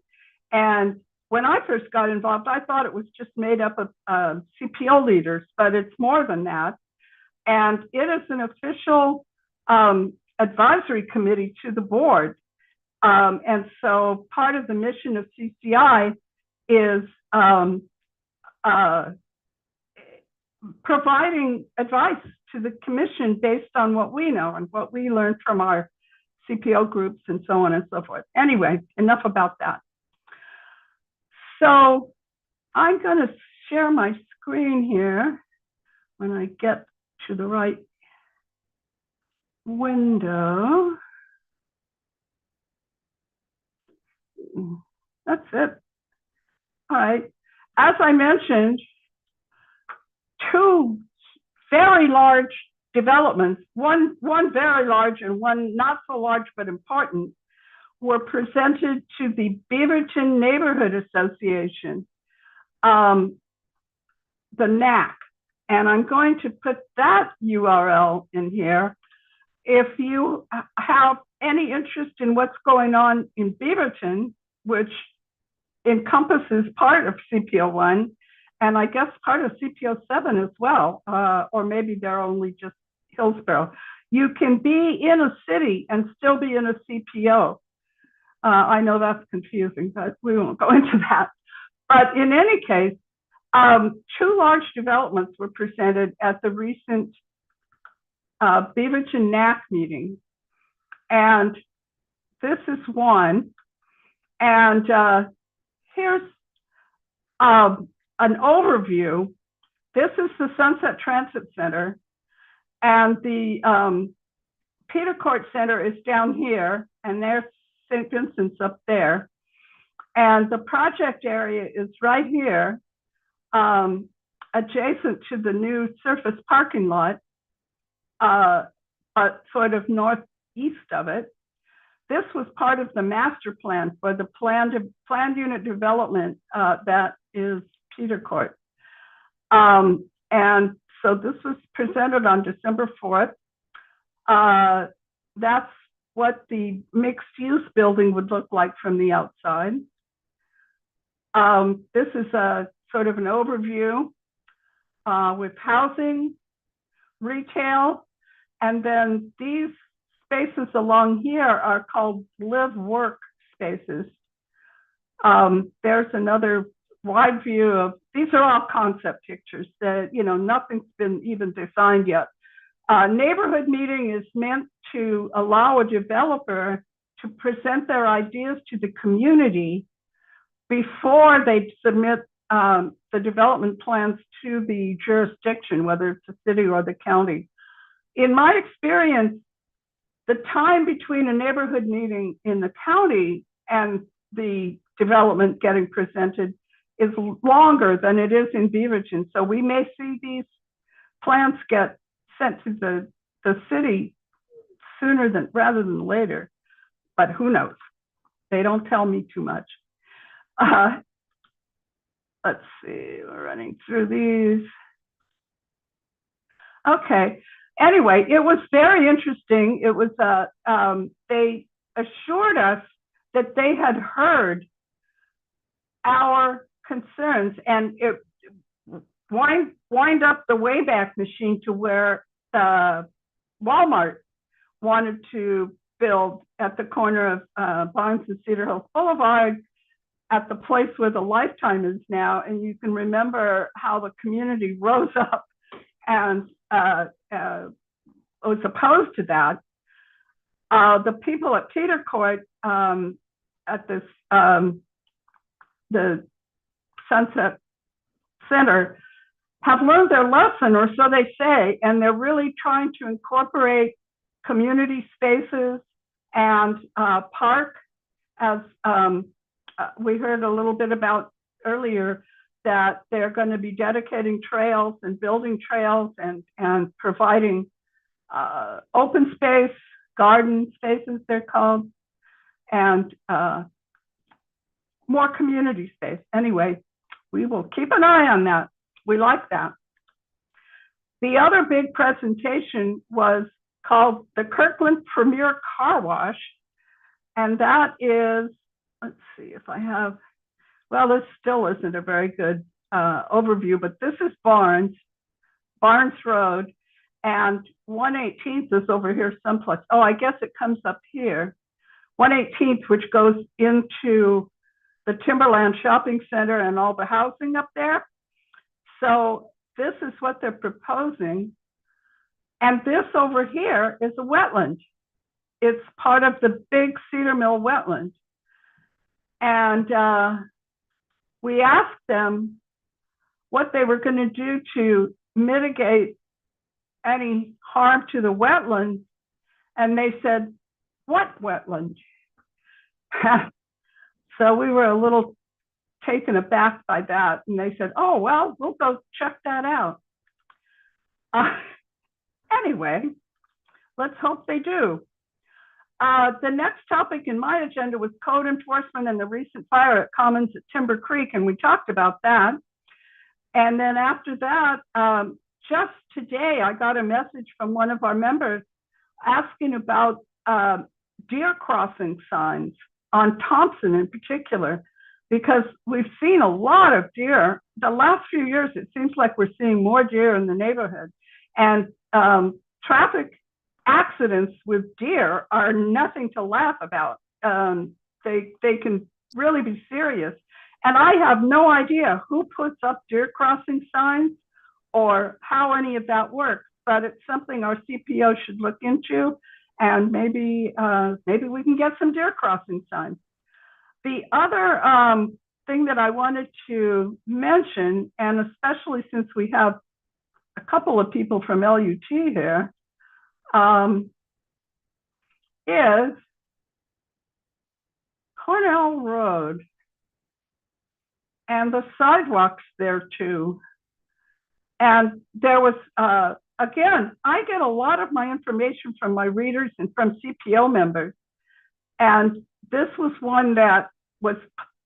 And when I first got involved, I thought it was just made up of CPO leaders, but it's more than that. And it is an official advisory committee to the board. And so part of the mission of CCI is providing advice to the commission based on what we know and what we learned from our CPO groups and so on and so forth. Anyway, enough about that. So I'm going to share my screen here when I get to the right window. That's it. All right. As I mentioned, two very large developments, one very large and one not so large but important, were presented to the Beaverton Neighborhood Association, the NAC. And I'm going to put that URL in here. If you have any interest in what's going on in Beaverton, which encompasses part of CPO1, and I guess part of CPO7 as well, or maybe they're only just Hillsborough. You can be in a city and still be in a CPO. I know that's confusing, but we won't go into that. But in any case, two large developments were presented at the recent Beaverton NAC meeting. And this is one. And here's an overview. This is the Sunset Transit Center. And the Peter Court Center is down here. And there's St. Vincent's up there. And the project area is right here, adjacent to the new surface parking lot, but sort of northeast of it. This was part of the master plan for the planned unit development that is Peter Court. And so this was presented on December 4th. That's what the mixed-use building would look like from the outside. This is a sort of an overview with housing, retail, and then these spaces along here are called live-work spaces. There's another wide view of, these are all concept pictures that, you know, nothing's been even designed yet. Neighborhood meeting is meant to allow a developer to present their ideas to the community before they submit the development plans to the jurisdiction, whether it's the city or the county. In my experience, the time between a neighborhood meeting in the county and the development getting presented is longer than it is in Beaverton. So we may see these plans get sent to the city sooner rather than later, but who knows? They don't tell me too much. Let's see, we're running through these. Okay. Anyway, it was very interesting. It was they assured us that they had heard our concerns, and it wind up the Wayback Machine to where Walmart wanted to build at the corner of Barnes and Cedar Hills Boulevard, at the place where the Lifetime is now. And you can remember how the community rose up and was opposed to that. The people at Teeter Court at this the Sunset Center have learned their lesson, or so they say, and they're really trying to incorporate community spaces and park, as we heard a little bit about earlier, that they're going to be dedicating trails and building trails and providing open space, garden spaces they're called, and more community space. Anyway, we will keep an eye on that. We like that. The other big presentation was called the Kirkland Premier Car Wash. And that is, let's see if I have, well, this still isn't a very good overview, but this is Barnes Road, and 118th is over here someplace. Oh, I guess it comes up here. 118th, which goes into the Timberland Shopping Center and all the housing up there. So this is what they're proposing. And this over here is a wetland. It's part of the big Cedar Mill wetland. And we asked them what they were going to do to mitigate any harm to the wetland. And they said, what wetland? So we were a little taken aback by that. And they said, oh, well, we'll go check that out. Anyway, let's hope they do. The next topic in my agenda was code enforcement and the recent fire at Commons at Timber Creek, and we talked about that. And then after that, just today, I got a message from one of our members asking about deer crossing signs on Thompson in particular, because we've seen a lot of deer. The last few years, it seems like we're seeing more deer in the neighborhood. And traffic accidents with deer are nothing to laugh about. They can really be serious. And I have no idea who puts up deer crossing signs or how any of that works, but it's something our CPO should look into, and maybe we can get some deer crossing signs. The other thing that I wanted to mention, and especially since we have a couple of people from LUT here, is Cornell Road and the sidewalks there too. And there was, again, I get a lot of my information from my readers and from CPO members. And this was one that was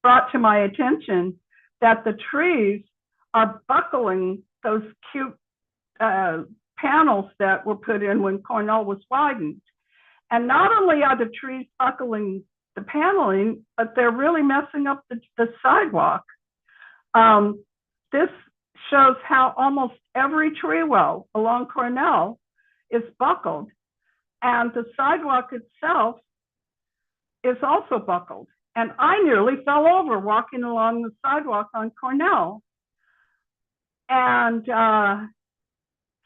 brought to my attention, that the trees are buckling those cute panels that were put in when Cornell was widened. And not only are the trees buckling the paneling, but they're really messing up the sidewalk. This shows how almost every tree well along Cornell is buckled, and the sidewalk itself is also buckled. And I nearly fell over walking along the sidewalk on Cornell. And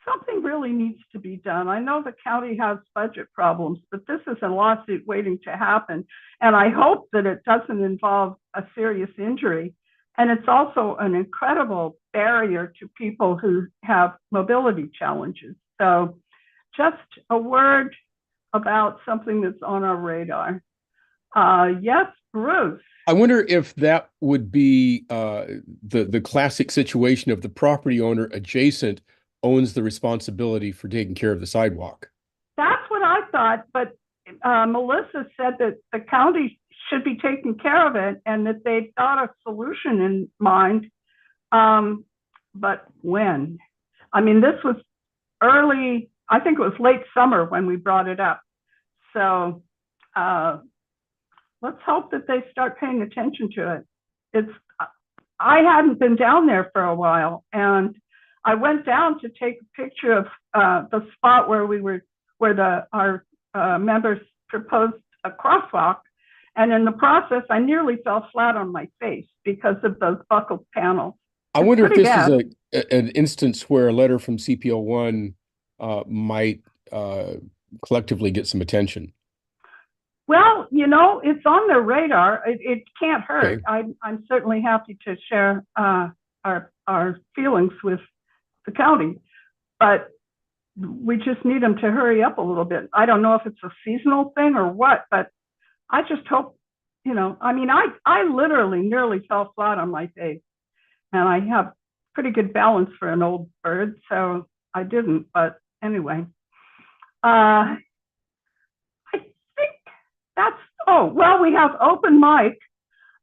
something really needs to be done. I know the county has budget problems, but this is a lawsuit waiting to happen. And I hope that it doesn't involve a serious injury. And it's also an incredible barrier to people who have mobility challenges. So just a word about something that's on our radar. Yes, Bruce. I wonder if that would be the classic situation of the property owner adjacent owns the responsibility for taking care of the sidewalk. That's what I thought, but Melissa said that the county should be taking care of it and that they thought a solution in mind. But when? I mean, this was early, I think it was late summer when we brought it up. So let's hope that they start paying attention to it. I hadn't been down there for a while, and I went down to take a picture of the spot where our members proposed a crosswalk. And in the process, I nearly fell flat on my face because of those buckled panels. I wonder if pretty this bad. is an instance where a letter from CPO 1 might collectively get some attention. Well, it's on their radar. It can't hurt. Okay. I'm certainly happy to share our feelings with the county, but we just need them to hurry up a little bit. I don't know if it's a seasonal thing or what, but I just hope, I mean, I literally nearly fell flat on my face, and I have pretty good balance for an old bird, so I didn't. But anyway, I think we have open mic.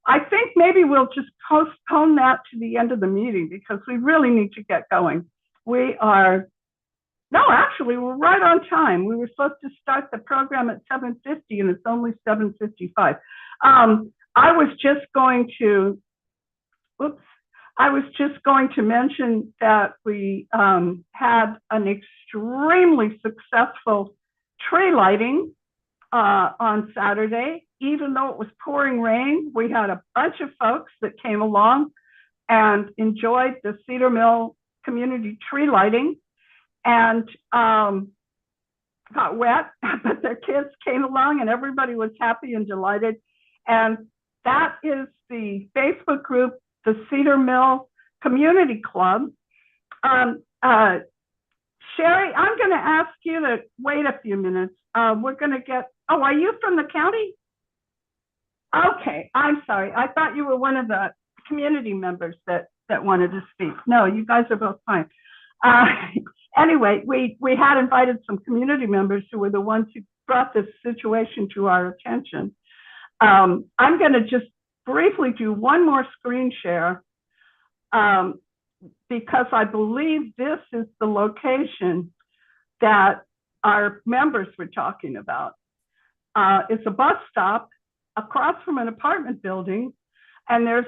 I think maybe we'll just postpone that to the end of the meeting because we really need to get going. Actually, we're right on time. We were supposed to start the program at 7:50 and it's only 7:55. I was just going to mention that we had an extremely successful tree lighting on Saturday. Even though it was pouring rain, we had a bunch of folks that came along and enjoyed the Cedar Mill community tree lighting, and got wet, but their kids came along and everybody was happy and delighted. And that is the Facebook group, the Cedar Mill Community Club. Sherry, I'm going to ask you to wait a few minutes. We're going to get, are you from the county? Okay, I'm sorry. I thought you were one of the community members that wanted to speak. No, you guys are both fine. Anyway, we had invited some community members who were the ones who brought this situation to our attention. I'm going to just briefly do one more screen share because I believe this is the location that our members were talking about. It's a bus stop across from an apartment building, and there's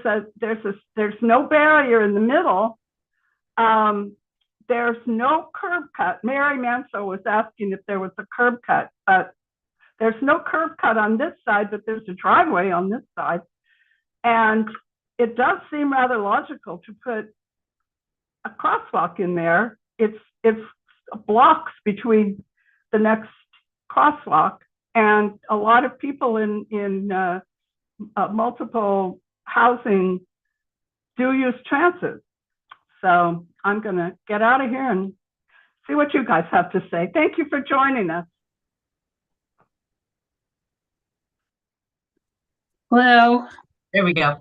no barrier in the middle. There's no curb cut. Mary Manso was asking if there was a curb cut, but there's no curb cut on this side, but there's a driveway on this side. And it does seem rather logical to put a crosswalk in there. It's blocks between the next crosswalk, and a lot of people in multiple housing do use transit. So I'm going to get out of here and see what you guys have to say. Thank you for joining us. Hello. There we go.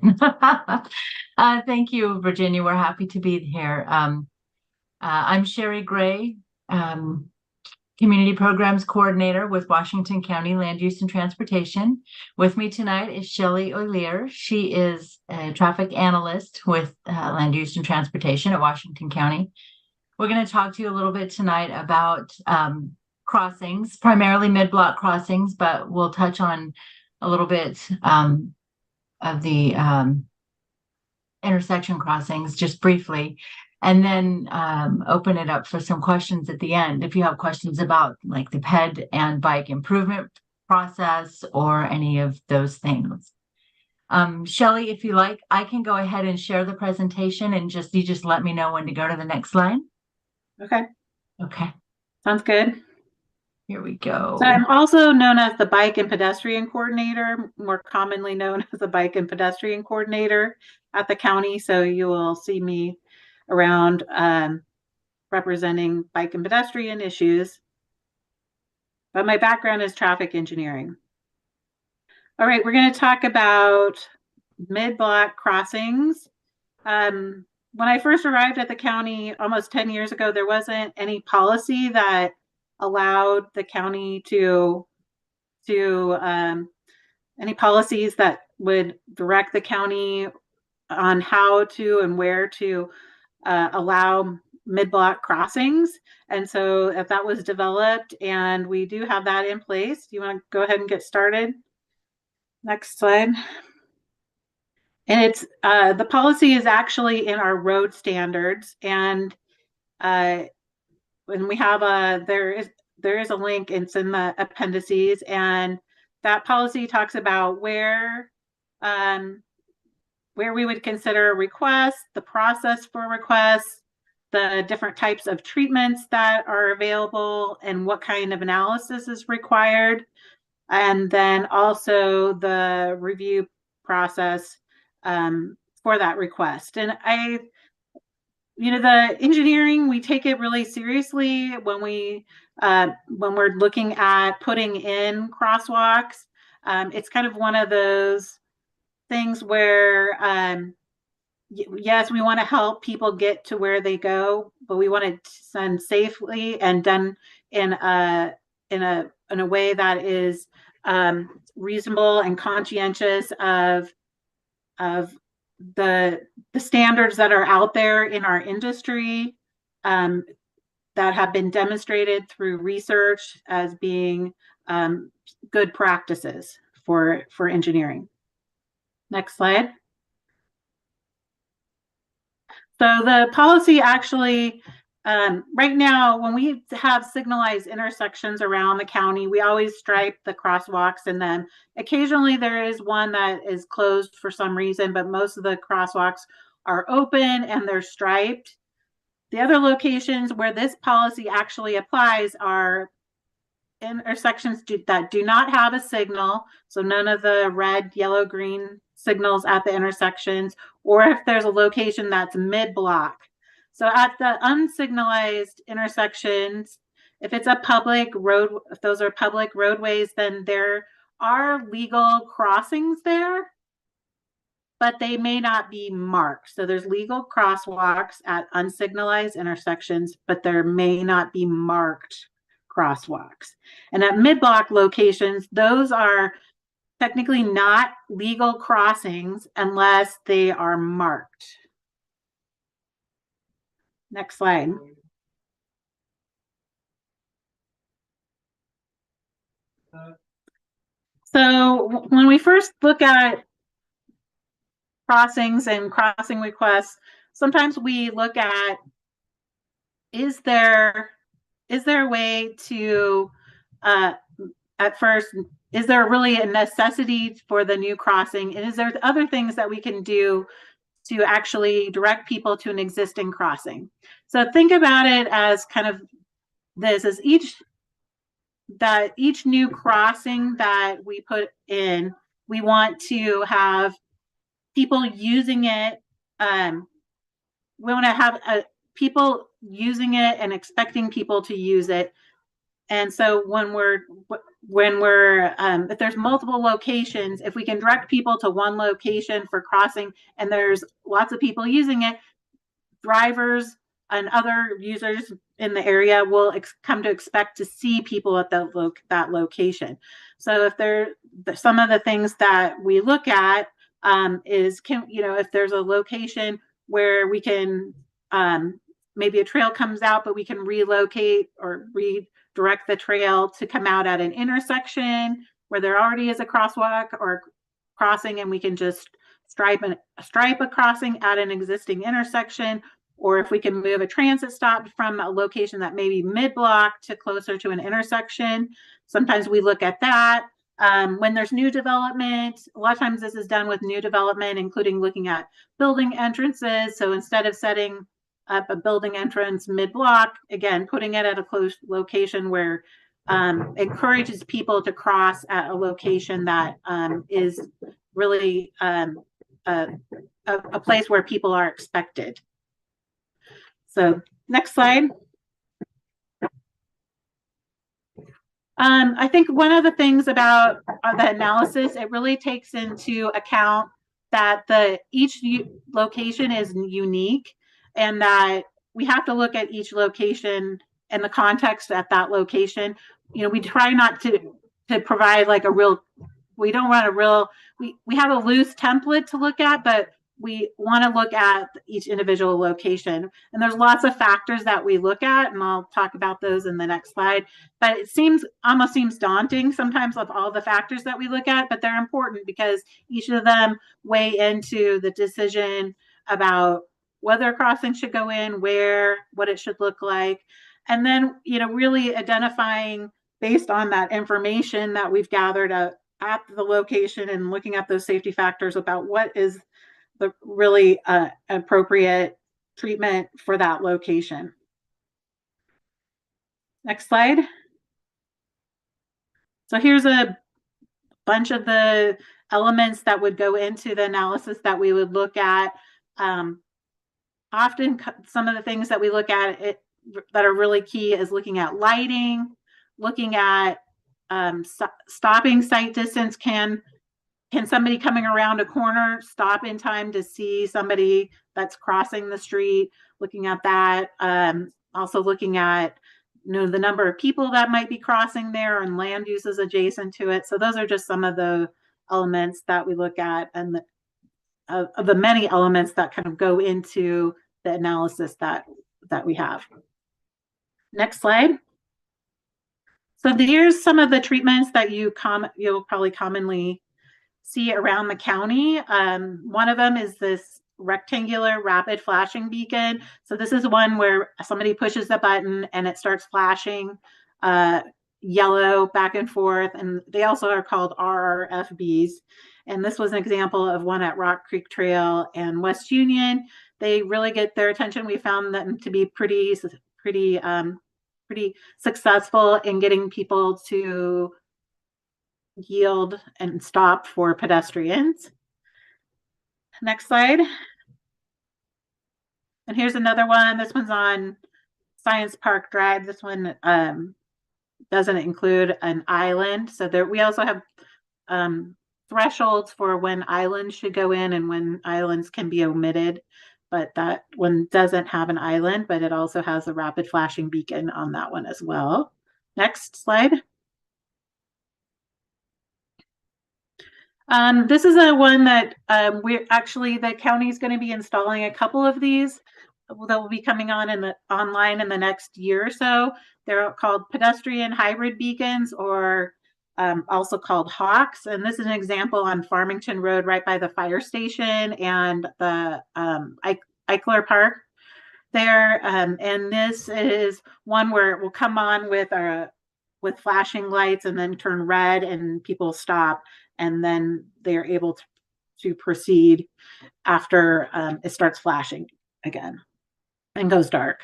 Thank you, Virginia. We're happy to be here. I'm Sherry Gray, Community Programs Coordinator with Washington County Land Use and Transportation. With me tonight is Shelley O'Lear. She is a traffic analyst with Land Use and Transportation at Washington County. We're going to talk to you a little bit tonight about crossings, primarily mid-block crossings, but we'll touch on a little bit of the intersection crossings just briefly, and then open it up for some questions at the end. If you have questions about like the ped and bike improvement process or any of those things. Shelley, if you like, I can go ahead and share the presentation and you just let me know when to go to the next slide. Okay. Okay. Sounds good. Here we go. So I'm also known as the Bike and Pedestrian Coordinator, more commonly known as the Bike and Pedestrian Coordinator at the county. So you will see me around representing bike and pedestrian issues. But my background is traffic engineering. All right, we're going to talk about mid-block crossings. When I first arrived at the county almost 10 years ago, there wasn't any policy that allowed the county to any policies that would direct the county on how to and where to allow mid-block crossings. And so if that was developed, and we do have that in place, do you want to go ahead and get started? Next slide. And it's the policy is actually in our road standards, and when we have there is a link, it's in the appendices, and that policy talks about where we would consider a request, the process for requests, the different types of treatments that are available, and what kind of analysis is required, and then also the review process for that request. And the engineering, we take it really seriously when we're looking at putting in crosswalks. It's kind of one of those things where yes, we want to help people get to where they go, but we want it done safely and done in a way that is reasonable and conscientious of the standards that are out there in our industry that have been demonstrated through research as being good practices for engineering. Next slide. So the policy actually, right now, when we have signalized intersections around the county, we always stripe the crosswalks in them. Occasionally there is one that is closed for some reason, but most of the crosswalks are open and they're striped. The other locations where this policy actually applies are intersections that do not have a signal, so none of the red, yellow, green signals at the intersections, or if there's a location that's mid-block. So at the unsignalized intersections, if it's a public road, if those are public roadways, then there are legal crossings there, but they may not be marked. So there's legal crosswalks at unsignalized intersections, but there may not be marked crosswalks. And at mid-block locations, those are technically not legal crossings unless they are marked. Next slide. So when we first look at crossings and crossing requests, sometimes we look at, is there a way to, at first, is there really a necessity for the new crossing? And is there other things that we can do to actually direct people to an existing crossing? So think about it as kind of this, as each new crossing that we put in, we want to have people using it. We want to have people using it and expecting people to use it. And so when we're if there's multiple locations, if we can direct people to one location for crossing and there's lots of people using it, drivers and other users in the area will come to expect to see people at that location. So if some of the things that we look at is, if there's a location where we can, maybe a trail comes out, but we can relocate or redirect the trail to come out at an intersection where there already is a crosswalk or crossing, and we can just stripe a crossing at an existing intersection. Or if we can move a transit stop from a location that may be mid-block to closer to an intersection, sometimes we look at that. When there's new development, a lot of times this is done with new development, including looking at building entrances. So instead of setting up a building entrance mid-block, again, putting it at a close location where encourages people to cross at a location that is really a place where people are expected. So next slide. I think one of the things about the analysis, it really takes into account that each location is unique, and that we have to look at each location and the context at that location. We try not to provide like a real, we don't want a real, we have a loose template to look at, but we want to look at each individual location. And there's lots of factors that we look at, and I'll talk about those in the next slide. But it almost seems daunting sometimes of all the factors that we look at, but they're important because each of them weigh into the decision about whether a crossing should go in, where, what it should look like. And then, really identifying based on that information that we've gathered at the location and looking at those safety factors about what is the really appropriate treatment for that location. Next slide. So here's a bunch of the elements that would go into the analysis that we would look at. Often some of the things that we look at that are really key is looking at lighting, looking at stopping sight distance. Can somebody coming around a corner stop in time to see somebody that's crossing the street? Looking at that. Also looking at the number of people that might be crossing there and land uses adjacent to it. So those are just some of the elements that we look at, and of the many elements that kind of go into the analysis that we have. Next slide. So here's some of the treatments that you'll probably commonly see around the county. One of them is this rectangular rapid flashing beacon. So this is one where somebody pushes the button and it starts flashing yellow back and forth. And they also are called RRFBs. And this was an example of one at Rock Creek Trail and West Union. They really get their attention. We found them to be pretty successful in getting people to yield and stop for pedestrians. Next slide. And here's another one. This one's on Science Park Drive. This one doesn't include an island. So there, we also have thresholds for when islands should go in and when islands can be omitted. But that one doesn't have an island, but it also has a rapid flashing beacon on that one as well. Next slide. This is a one that the county is going to be installing a couple of these that will be coming online in the next year or so. They're called pedestrian hybrid beacons, or also called Hawks. And this is an example on Farmington Road, right by the fire station and the Eichler Park there. And this is one where it will come on with flashing lights and then turn red and people stop, and then they're able to proceed after it starts flashing again and goes dark.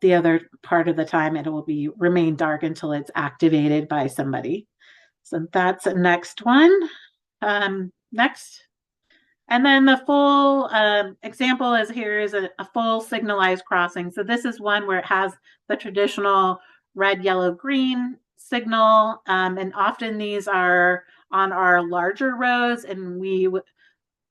The other part of the time it will remain dark until it's activated by somebody. So that's the next one. Next. And then the full example is a full signalized crossing. So this is one where it has the traditional red, yellow, green signal. And often these are on our larger roads, and we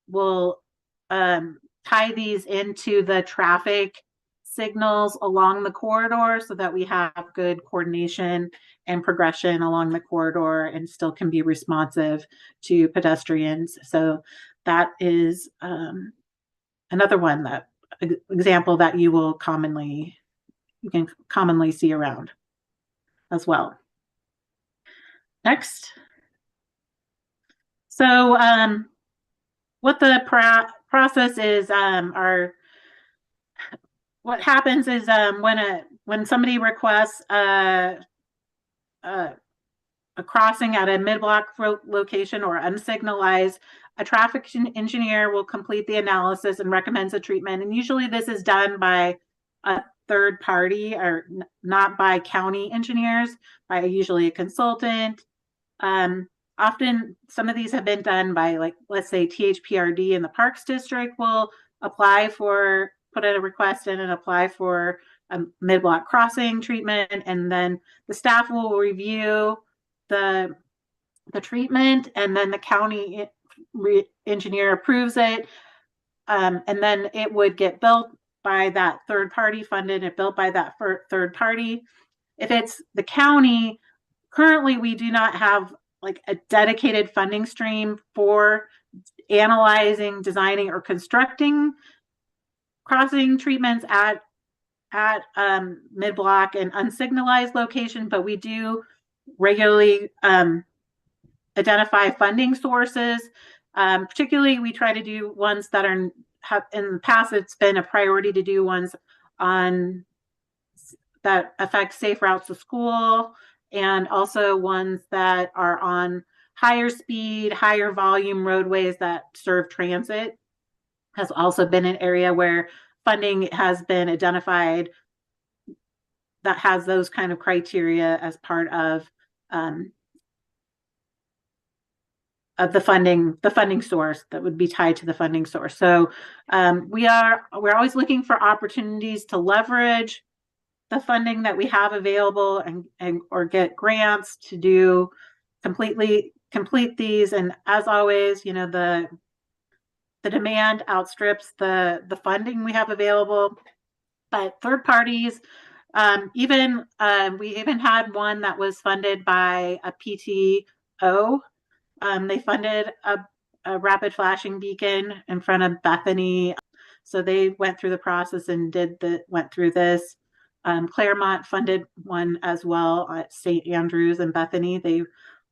will tie these into the traffic signals along the corridor so that we have good coordination and progression along the corridor and still can be responsive to pedestrians. So that is another one example that you can commonly see around as well. Next. So what the process is, what happens is when somebody requests a crossing at a mid-block location or unsignalized, a traffic engineer will complete the analysis and recommends a treatment. And usually this is done by a third party, or not by county engineers, by usually a consultant. Often some of these have been done by, like, let's say THPRD in the Parks District will put a request in and apply for a mid-block crossing treatment, and then the staff will review the treatment, and then the county engineer approves it. And then it would get built by that third party, funded and built by that third party. If it's the county, currently we do not have like a dedicated funding stream for analyzing, designing, or constructing crossing treatments at mid-block and unsignalized location, but we do regularly identify funding sources. Particularly, we try to do ones that in the past, it's been a priority to do ones on that affect safe routes to school, and also ones that are on higher speed, higher volume roadways that serve transit. Has also been an area where funding has been identified that has those kind of criteria as part of the funding source that would be tied to the funding source. So we're always looking for opportunities to leverage the funding that we have available and or get grants to do complete these. And as always, you know, the demand outstrips the funding we have available. But third parties, we even had one that was funded by a PTO. They funded a rapid flashing beacon in front of Bethany. So they went through the process and went through this. Claremont funded one as well at St. Andrews and Bethany. They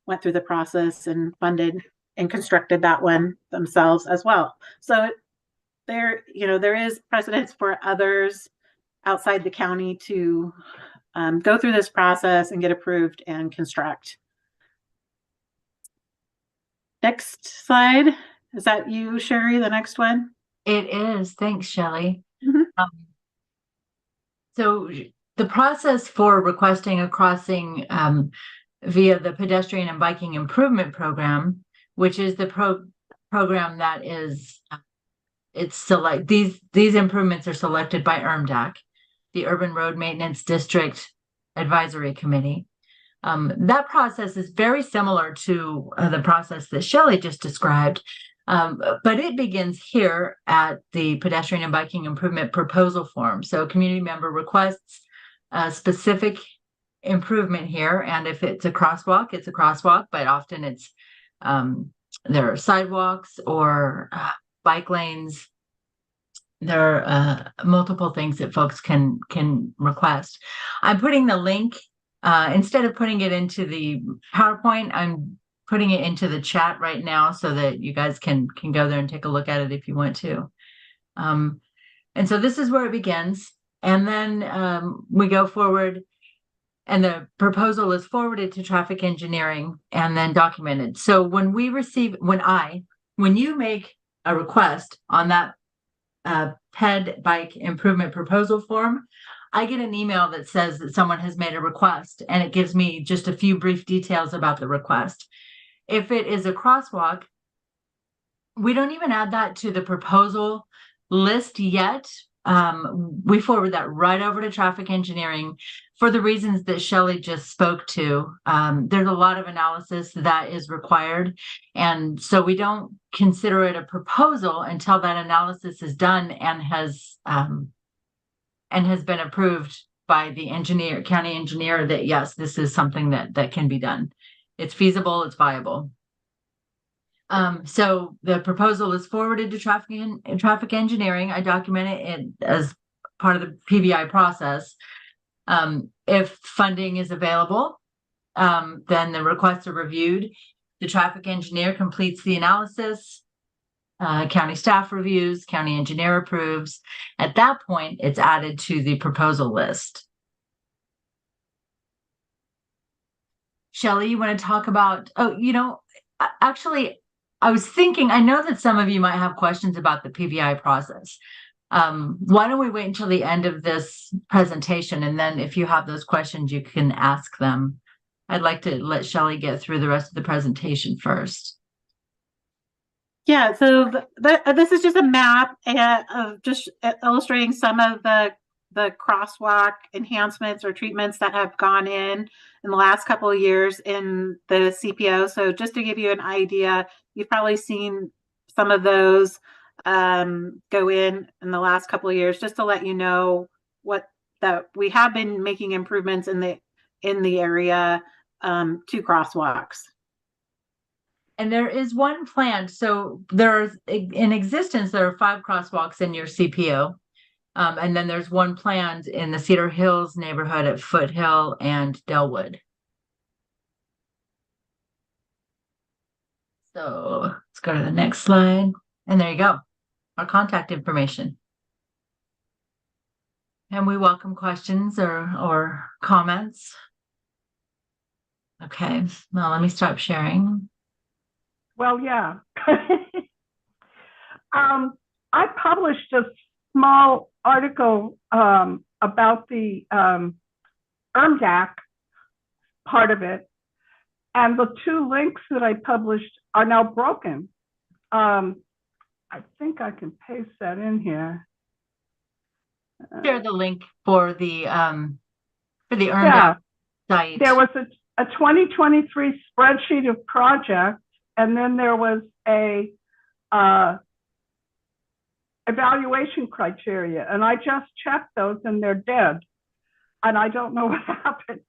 went through the process and funded and constructed that one themselves as well. So there is precedence for others outside the county to go through this process and get approved and construct. Next slide. Is that you, Sherry, the next one? It is. Thanks, Shelley. Mm-hmm. So the process for requesting a crossing via the Pedestrian and Biking Improvement Program, which is the program that is, these improvements are selected by URMDAC, the Urban Road Maintenance District Advisory Committee. That process is very similar to the process that Shelley just described, but it begins here at the Pedestrian and Biking Improvement Proposal Form. So a community member requests a specific improvement here, and if it's a crosswalk, it's a crosswalk, but often it's there are sidewalks or bike lanes. There are multiple things that folks can request. I'm putting the link instead of putting it into the PowerPoint, I'm putting it into the chat right now so that you guys can go there and take a look at it if you want to. And so this is where it begins. And then we go forward and the proposal is forwarded to traffic engineering and then documented. So when you make a request on that PED bike improvement proposal form, I get an email that says that someone has made a request, and it gives me just a few brief details about the request. If it is a crosswalk, we don't even add that to the proposal list yet. We forward that right over to traffic engineering for the reasons that Shelley just spoke to. There's a lot of analysis that is required. And so we don't consider it a proposal until that analysis is done and has been approved by the county engineer that, yes, this is something that can be done. It's feasible, it's viable. So the proposal is forwarded to traffic engineering. I document it as part of the PBI process. If funding is available, then the requests are reviewed. The traffic engineer completes the analysis. County staff reviews, county engineer approves. At that point, it's added to the proposal list. Shelley, you want to talk about, actually, I was thinking, I know that some of you might have questions about the PBI process. Why don't we wait until the end of this presentation, and then if you have those questions, you can ask them. I'd like to let Shelley get through the rest of the presentation first. Yeah, so this is just a map of just illustrating some of the the crosswalk enhancements or treatments that have gone in the last couple of years in the CPO. So just to give you an idea, you've probably seen some of those go in the last couple of years, just to let you know that we have been making improvements in the area to crosswalks. And there is one planned, so there's in existence, there are 5 crosswalks in your CPO. And then there's one planned in the Cedar Hills neighborhood at Foothill and Delwood. So let's go to the next slide. And there you go, our contact information. And we welcome questions or comments. Okay, well, let me stop sharing. Well, yeah. I published a small article about the ERMDAC part of it, and the 2 links that I published are now broken. I think I can paste that in here. Share the link for the ERMDAC Yeah, site. there was a 2023 spreadsheet of projects, and then there was a evaluation criteria, and I just checked those and they're dead, and I don't know what happened.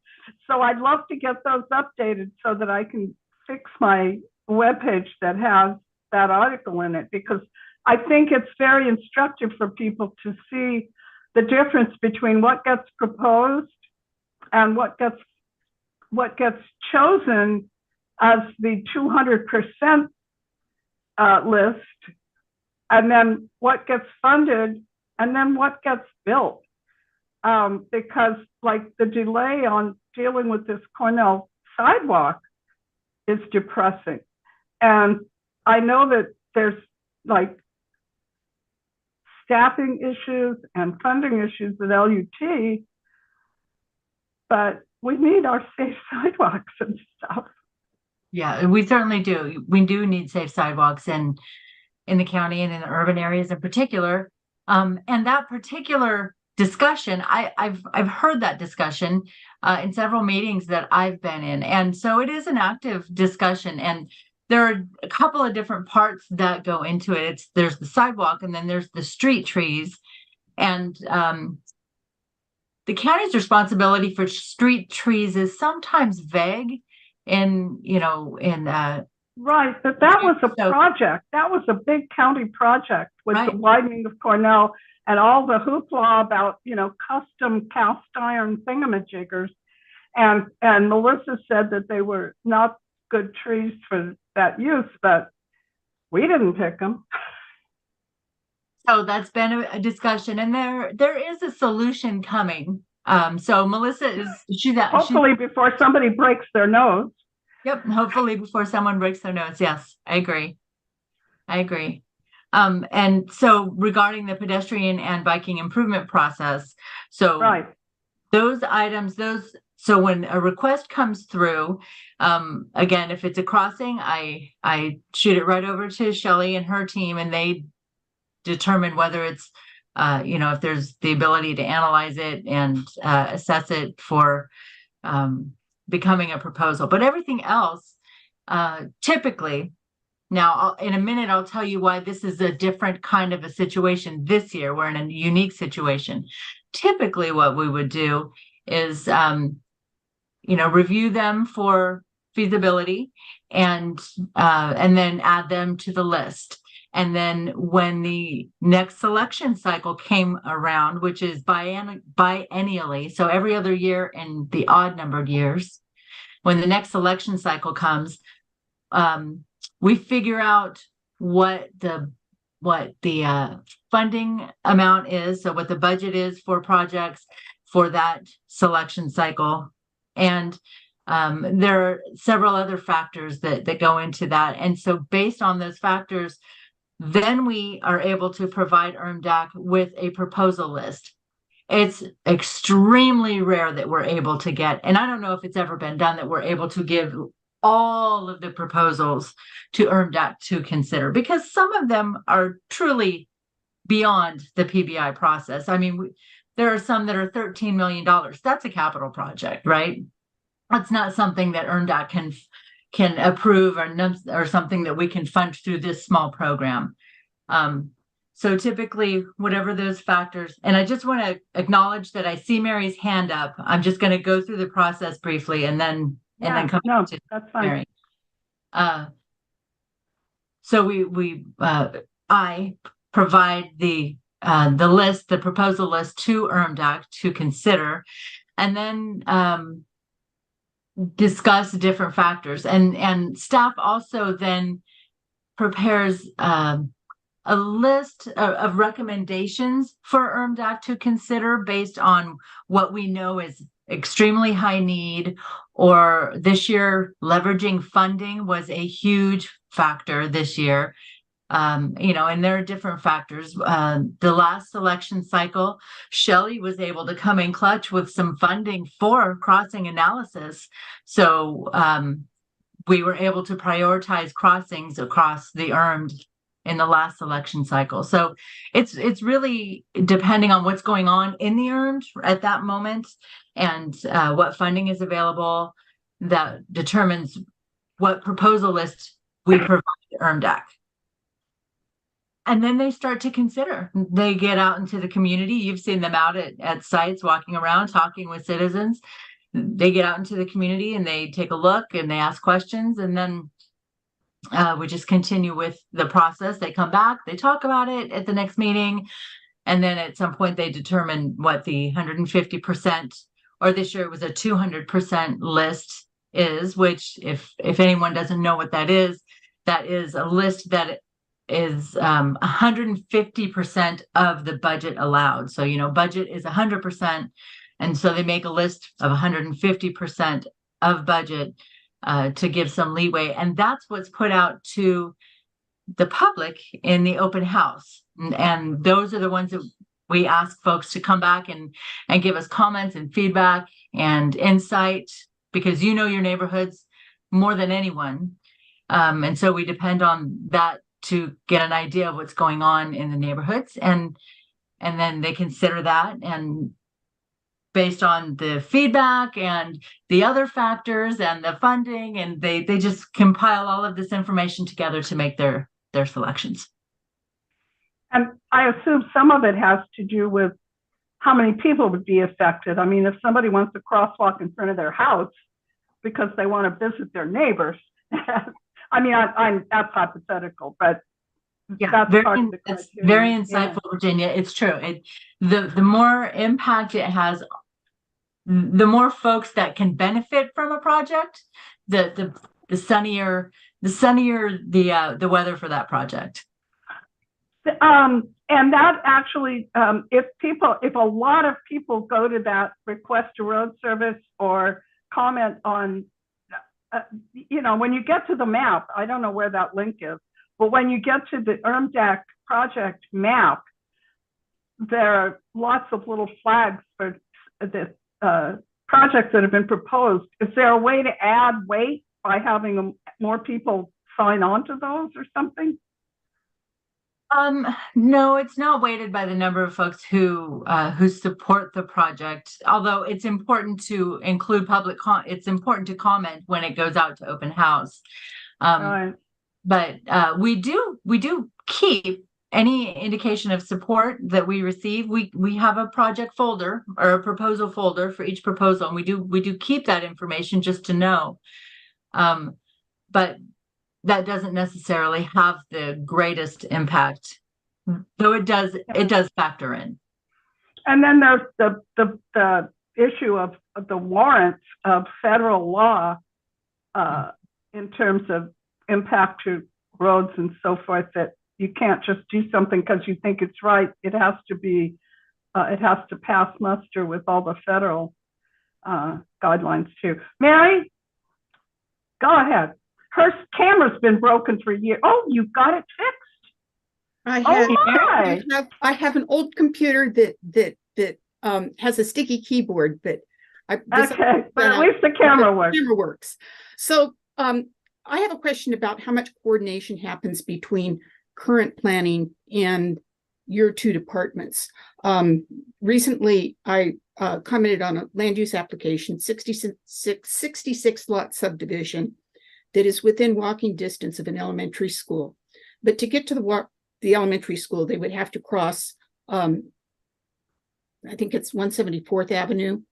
So I'd love to get those updated so that I can fix my webpage that has that article in it, because I think it's very instructive for people to see the difference between what gets proposed and what gets chosen as the 200% list, and then what gets funded, and then what gets built. Because like the delay on dealing with this Cornell sidewalk is depressing. And I know that there's like staffing issues and funding issues at LUT, but we need our safe sidewalks and stuff. Yeah, we certainly do. We do need safe sidewalks in the county and in the urban areas in particular. And that particular discussion, I've heard that discussion in several meetings that I've been in. And so it is an active discussion. And there are a couple of different parts that go into it. There's the sidewalk, and then there's the street trees. And the county's responsibility for street trees is sometimes vague Right, but that was a project. That was a big county project with the widening of Cornell and all the hoopla about, custom cast iron thingamajiggers. And Melissa said that they were not good trees for that use, but we didn't pick them. So that's been a discussion, and there is a solution coming. So Melissa hopefully before somebody breaks their nose. Yep, hopefully before someone breaks their nose. Yes, I agree. And so regarding the pedestrian and biking improvement process, so those items, so when a request comes through, again, if it's a crossing, I shoot it right over to Shelley and her team, and they determine whether it's, if there's the ability to analyze it and assess it for becoming a proposal. But everything else, typically, now in a minute, I'll tell you why this is a different kind of a situation this year. We're in a unique situation. Typically, what we would do is, review them for feasibility and then add them to the list. And then when the next selection cycle came around, which is biennially, so every other year in the odd numbered years, when the next selection cycle comes, we figure out what the funding amount is, so what the budget is for projects for that selection cycle. And there are several other factors that go into that. And so based on those factors, then we are able to provide ERMDAC with a proposal list. It's extremely rare that we're able to get, and I don't know if it's ever been done, that we're able to give all of the proposals to ERMDAC to consider, because some of them are truly beyond the PBI process. I mean, there are some that are $13 million. That's a capital project, right? That's not something that ERMDAC can approve or something that we can fund through this small program. So typically, whatever those factors, and I just want to acknowledge that I see Mary's hand up. I'm just going to go through the process briefly and then come back to that's fine. Mary. So I provide the list, the proposal list to ERMDAC to consider, and then discuss different factors. And staff also then prepares a list of recommendations for ERMDAC to consider based on what we know is extremely high need, or this year leveraging funding was a huge factor this year. And there are different factors. The last election cycle, Shelley was able to come in clutch with some funding for crossing analysis. So we were able to prioritize crossings across the ERMD in the last election cycle. So it's really depending on what's going on in the ERMD at that moment and what funding is available that determines what proposal list we provide to ERMDAC. And then they start to consider. They get out into the community. You've seen them out at sites, walking around, talking with citizens. They get out into the community and they take a look and they ask questions. And then we just continue with the process. They come back, they talk about it at the next meeting. And then at some point they determine what the 150%, or this year it was a 200% list is, which if anyone doesn't know what that is a list that is 150% of the budget allowed. So, budget is 100%. And so they make a list of 150% of budget to give some leeway. And that's what's put out to the public in the open house. And those are the ones that we ask folks to come back and give us comments and feedback and insight, because you know your neighborhoods more than anyone. And so we depend on that to get an idea of what's going on in the neighborhoods. And then they consider that, and based on the feedback and the other factors and the funding, and they just compile all of this information together to make their selections. And I assume some of it has to do with how many people would be affected. I mean, if somebody wants a crosswalk in front of their house because they want to visit their neighbors, I mean, that's hypothetical, but yeah, that's very insightful, yeah. Virginia. It's true. The more impact it has, the more folks that can benefit from a project, the sunnier the weather for that project. And that actually, if a lot of people go to that request to road service or comment on, when you get to the map, I don't know where that link is, but when you get to the ERMDAC project map, there are lots of little flags for the projects that have been proposed. Is there a way to add weight by having more people sign on to those or something? No, it's not weighted by the number of folks who support the project. Although it's important to include it's important to comment when it goes out to open house. Right. But we do keep any indication of support that we receive. We have a project folder or a proposal folder for each proposal, and we do keep that information just to know. But that doesn't necessarily have the greatest impact, though it does factor in. And then there's the issue of the warrants of federal law in terms of impact to roads and so forth, that you can't just do something because you think it's right. It has to pass muster with all the federal guidelines too. Mary, go ahead. Her camera's been broken for years. Oh, you've got it fixed. I have an old computer that has a sticky keyboard, but at least the camera works. So I have a question about how much coordination happens between current planning and your two departments. Recently, I commented on a land use application, 66 lot subdivision that is within walking distance of an elementary school. But to get to the elementary school, they would have to cross, I think it's 174th Avenue.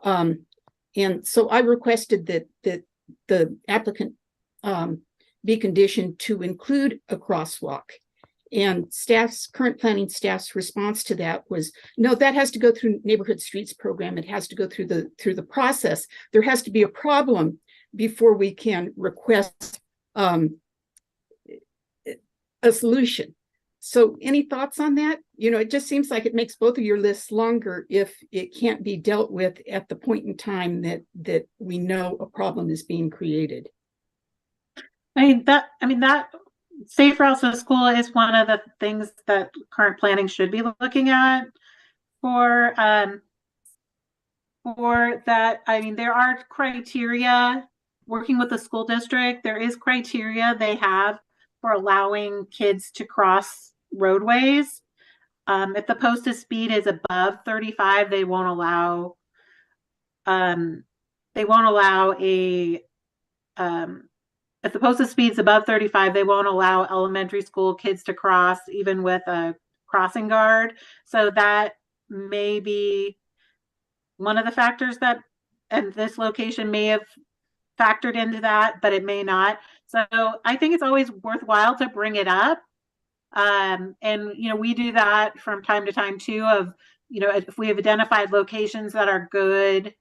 And so I requested that the applicant be conditioned to include a crosswalk. And current planning staff's response to that was, no, that has to go through neighborhood streets program. It has to go through the process. There has to be a problem before we can request a solution. So any thoughts on that? You know, it just seems like it makes both of your lists longer if it can't be dealt with at the point in time that we know a problem is being created. That safe routes to school is one of the things that current planning should be looking at for that. I mean, there are criteria working with the school district. There is criteria they have for allowing kids to cross roadways. If the posted speed is above 35, they won't allow if the posted speed is above 35, they won't allow elementary school kids to cross, even with a crossing guard. So that may be one of the factors that, and this location may have factored into that, but it may not. So I think it's always worthwhile to bring it up. And, you know, we do that from time to time too, of, you know, if we have identified locations that are good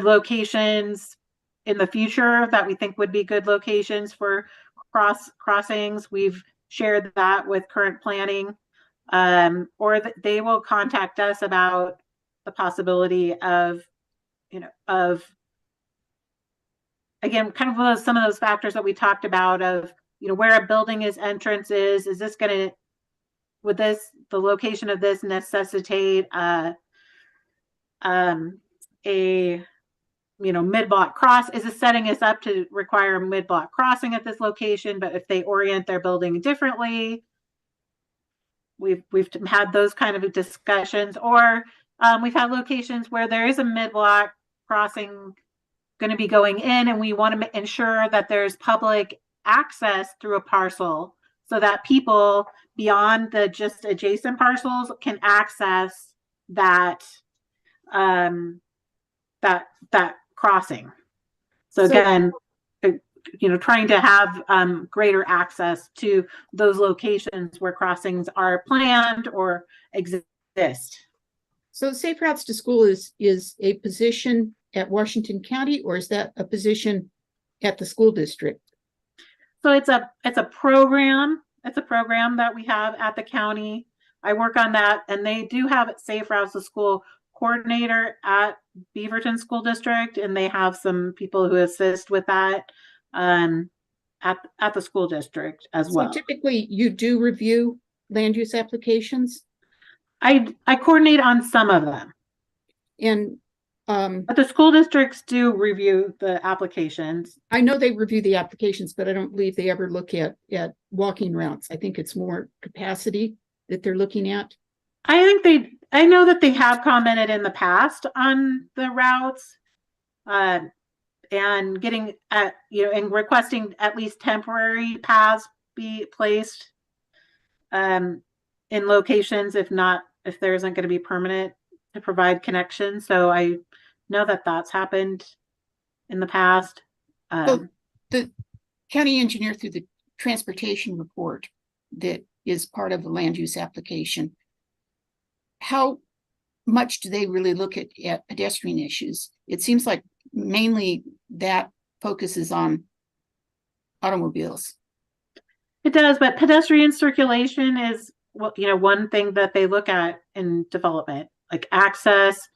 locations in the future that we think would be good locations for crossings. We've shared that with current planning, or they will contact us about the possibility of, you know, of, again, kind of some of those factors that we talked about of, you know, where a building is this going to, would the location of this necessitate mid-block cross? Is it setting us up to require a mid-block crossing at this location? But if they orient their building differently, we've had those kind of discussions. Or we've had locations where there is a mid-block crossing going to be going in, and we want to ensure that there's public access through a parcel so that people beyond the just adjacent parcels can access that that crossing. So again, you know, trying to have greater access to those locations where crossings are planned or exist. So Safe Routes to School is a position at Washington County, or is that a position at the school district? So it's a program. It's a program that we have at the county. I work on that, and they do have Safe Routes to School coordinator at Beaverton School District, and they have some people who assist with that at the school district as well. So typically you do review land use applications? I coordinate on some of them. And but the school districts do review the applications. I know they review the applications, but I don't believe they ever look at walking routes. I think it's more capacity that they're looking at. I know that they have commented in the past on the routes, and getting at, you know, and requesting at least temporary paths be placed in locations, if there isn't going to be permanent, to provide connections. So I know that that's happened in the past. So the county engineer, through the transportation report that is part of the land use application, how much do they really look at pedestrian issues? It seems like mainly that focuses on automobiles. It does, but pedestrian circulation is, well, you know, one thing that they look at in development, like access,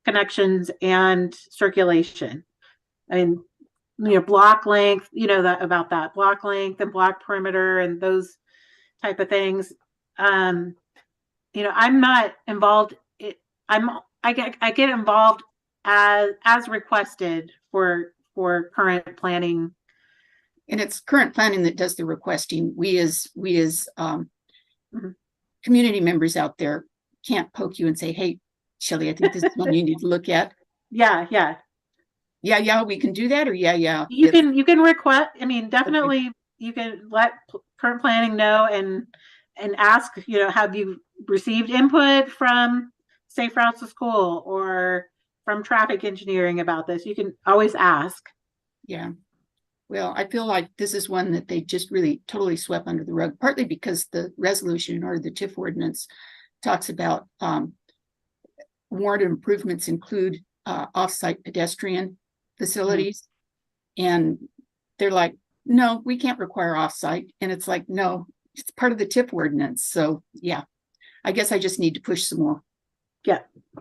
connections, and circulation. I mean, you know, block length, you know, about that block length and block perimeter and those type of things. You know, I'm not involved. I get involved as requested for current planning And it's current planning that does the requesting. We as community members out there can't poke you and say, hey, Shelley, I think this is one you need to look at. Yeah, yeah. Yeah, we can do that, or yeah. You can request, I mean, definitely you can let current planning know and ask, have you received input from Safe Routes to School or from traffic engineering about this? You can always ask. Yeah. Well, I feel like this is one that they just really totally swept under the rug, partly because the resolution or the TIF ordinance talks about warranted improvements include off-site pedestrian facilities. And they're like, no, we can't require off-site. And it's like, no, it's part of the TIF ordinance. So yeah, I guess I just need to push some more. Yeah.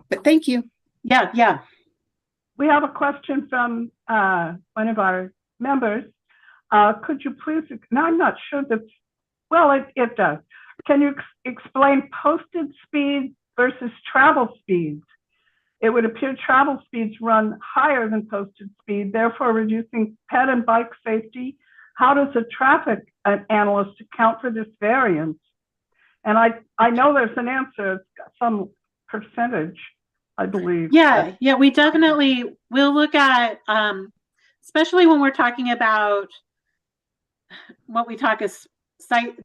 But thank you. Yeah. We have a question from one of our members. Could you please, now I'm not sure that's, well, it does. Can you explain posted speed versus travel speeds? It would appear travel speeds run higher than posted speed, therefore reducing ped and bike safety. How does a traffic analyst account for this variance? And I know there's an answer, it's got some percentage, I believe. Yeah, we definitely will look at, especially when we're talking about what we talk is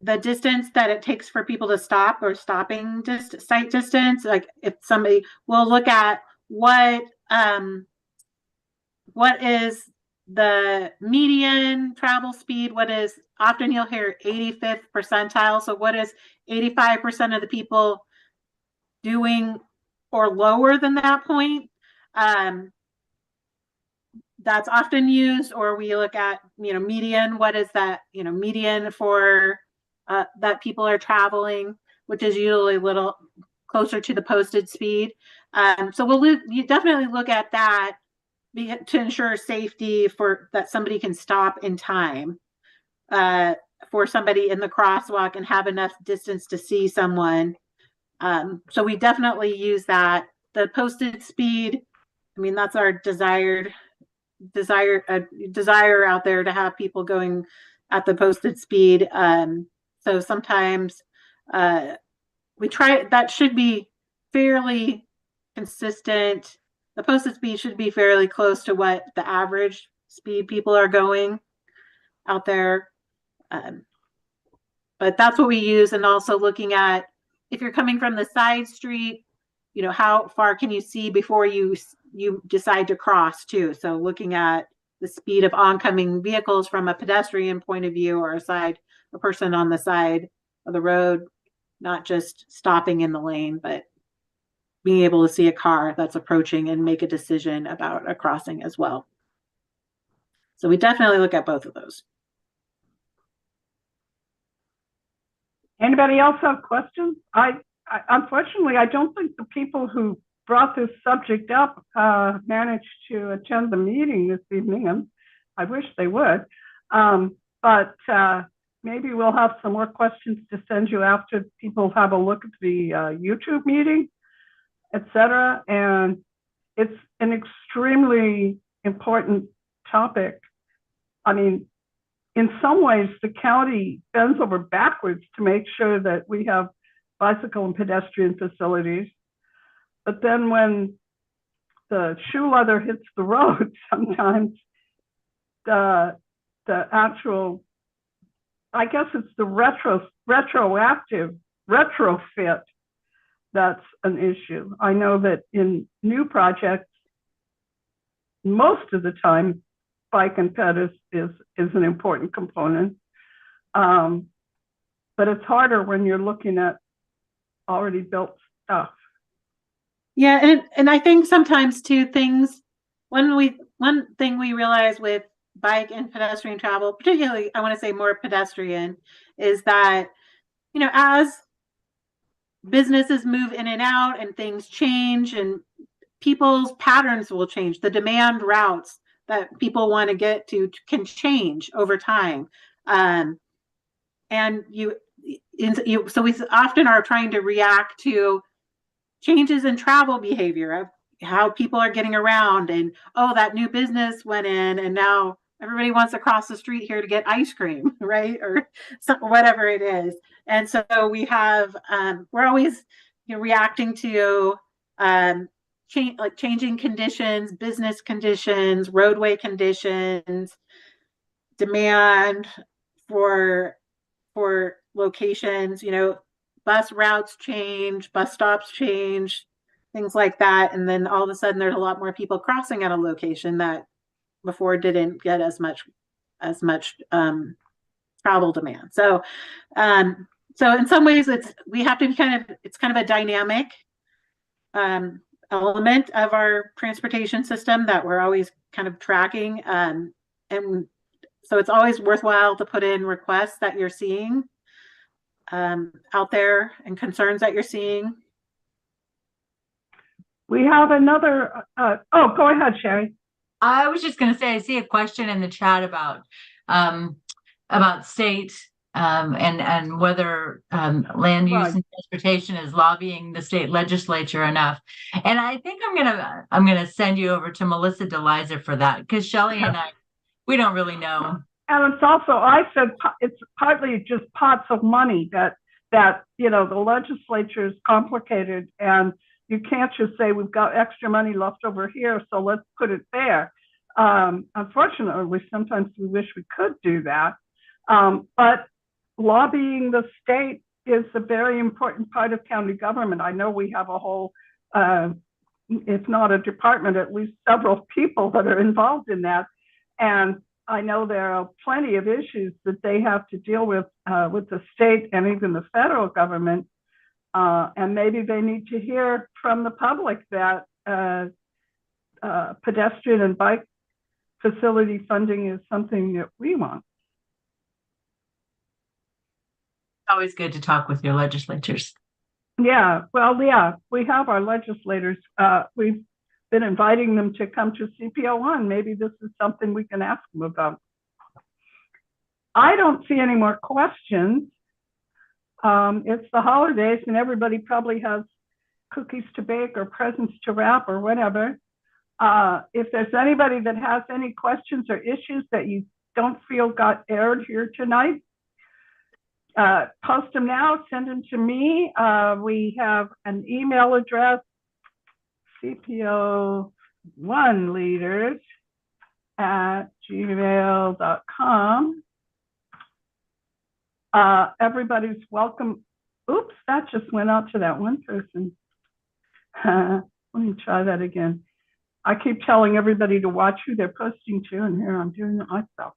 the distance that it takes for people to stop, or stopping site distance. Like if somebody will look at what is the median travel speed, what is, often you'll hear 85th percentile. So what is 85% of the people doing or lower than that point? That's often used. Or we look at, median, what is that, median for that people are traveling, which is usually a little closer to the posted speed. So you definitely look at that to ensure safety, for that somebody can stop in time, for somebody in the crosswalk and have enough distance to see someone. So we definitely use that. The posted speed, I mean, that's our desire out there to have people going at the posted speed. So sometimes we try, that should be fairly consistent. The posted speed should be fairly close to what the average speed people are going out there. But that's what we use. And also looking at, if you're coming from the side street, how far can you see before you decide to cross too? So looking at the speed of oncoming vehicles from a pedestrian point of view, or a person on the side of the road, not just stopping in the lane, but being able to see a car that's approaching and make a decision about a crossing as well. So we definitely look at both of those. Anybody else have questions? Unfortunately, I don't think the people who brought this subject up managed to attend the meeting this evening, and I wish they would. But maybe we'll have some more questions to send you after people have a look at the YouTube meeting, etc. And it's an extremely important topic. I mean, in some ways, the county bends over backwards to make sure that we have bicycle and pedestrian facilities. But then when the shoe leather hits the road, sometimes the actual, I guess it's the retroactive retrofit that's an issue. I know that in new projects, most of the time, bike and ped is an important component. But it's harder when you're looking at already built stuff. Yeah, and I think sometimes two things. One thing we realize with bike and pedestrian travel, particularly I want to say more pedestrian, is that, as businesses move in and out and things change and people's patterns will change, the demand routes that people want to get to can change over time. And so we often are trying to react to changes in travel behavior, of how people are getting around, and that new business went in and now everybody wants to cross the street here to get ice cream, right? Or whatever it is. And so we have, we're always reacting to changing conditions, business conditions, roadway conditions, demand for locations, bus routes change, bus stops change, things like that. And then all of a sudden there's a lot more people crossing at a location that before didn't get as much travel demand. So in some ways we have to be it's kind of a dynamic element of our transportation system that we're always kind of tracking. And so it's always worthwhile to put in requests that you're seeing out there and concerns that you're seeing. We have another, go ahead, Sherry. I was just going to say, I see a question in the chat about state and whether land use and transportation is lobbying the state legislature enough. And I think I'm gonna send you over to Melissa DeLiza for that, because Shelley and I, we don't really know. And it's also, I said, it's partly just pots of money that the legislature is complicated, and you can't just say we've got extra money left over here, so let's put it there. Unfortunately, sometimes we wish we could do that. But lobbying the state is a very important part of county government. I know we have a whole, if not a department, at least several people that are involved in that. And I know there are plenty of issues that they have to deal with the state and even the federal government. And maybe they need to hear from the public that pedestrian and bike facility funding is something that we want. Always good to talk with your legislators. Yeah, well, yeah, we have our legislators. We've been inviting them to come to CPO1. Maybe this is something we can ask them about. I don't see any more questions. It's the holidays and everybody probably has cookies to bake or presents to wrap or whatever. If there's anybody that has any questions or issues that you don't feel got aired here tonight, post them now, send them to me. We have an email address, cpo1leaders@gmail.com. Everybody's welcome. Oops, that just went out to that one person. Let me try that again. I keep telling everybody to watch who they're posting to, and here I'm doing it myself.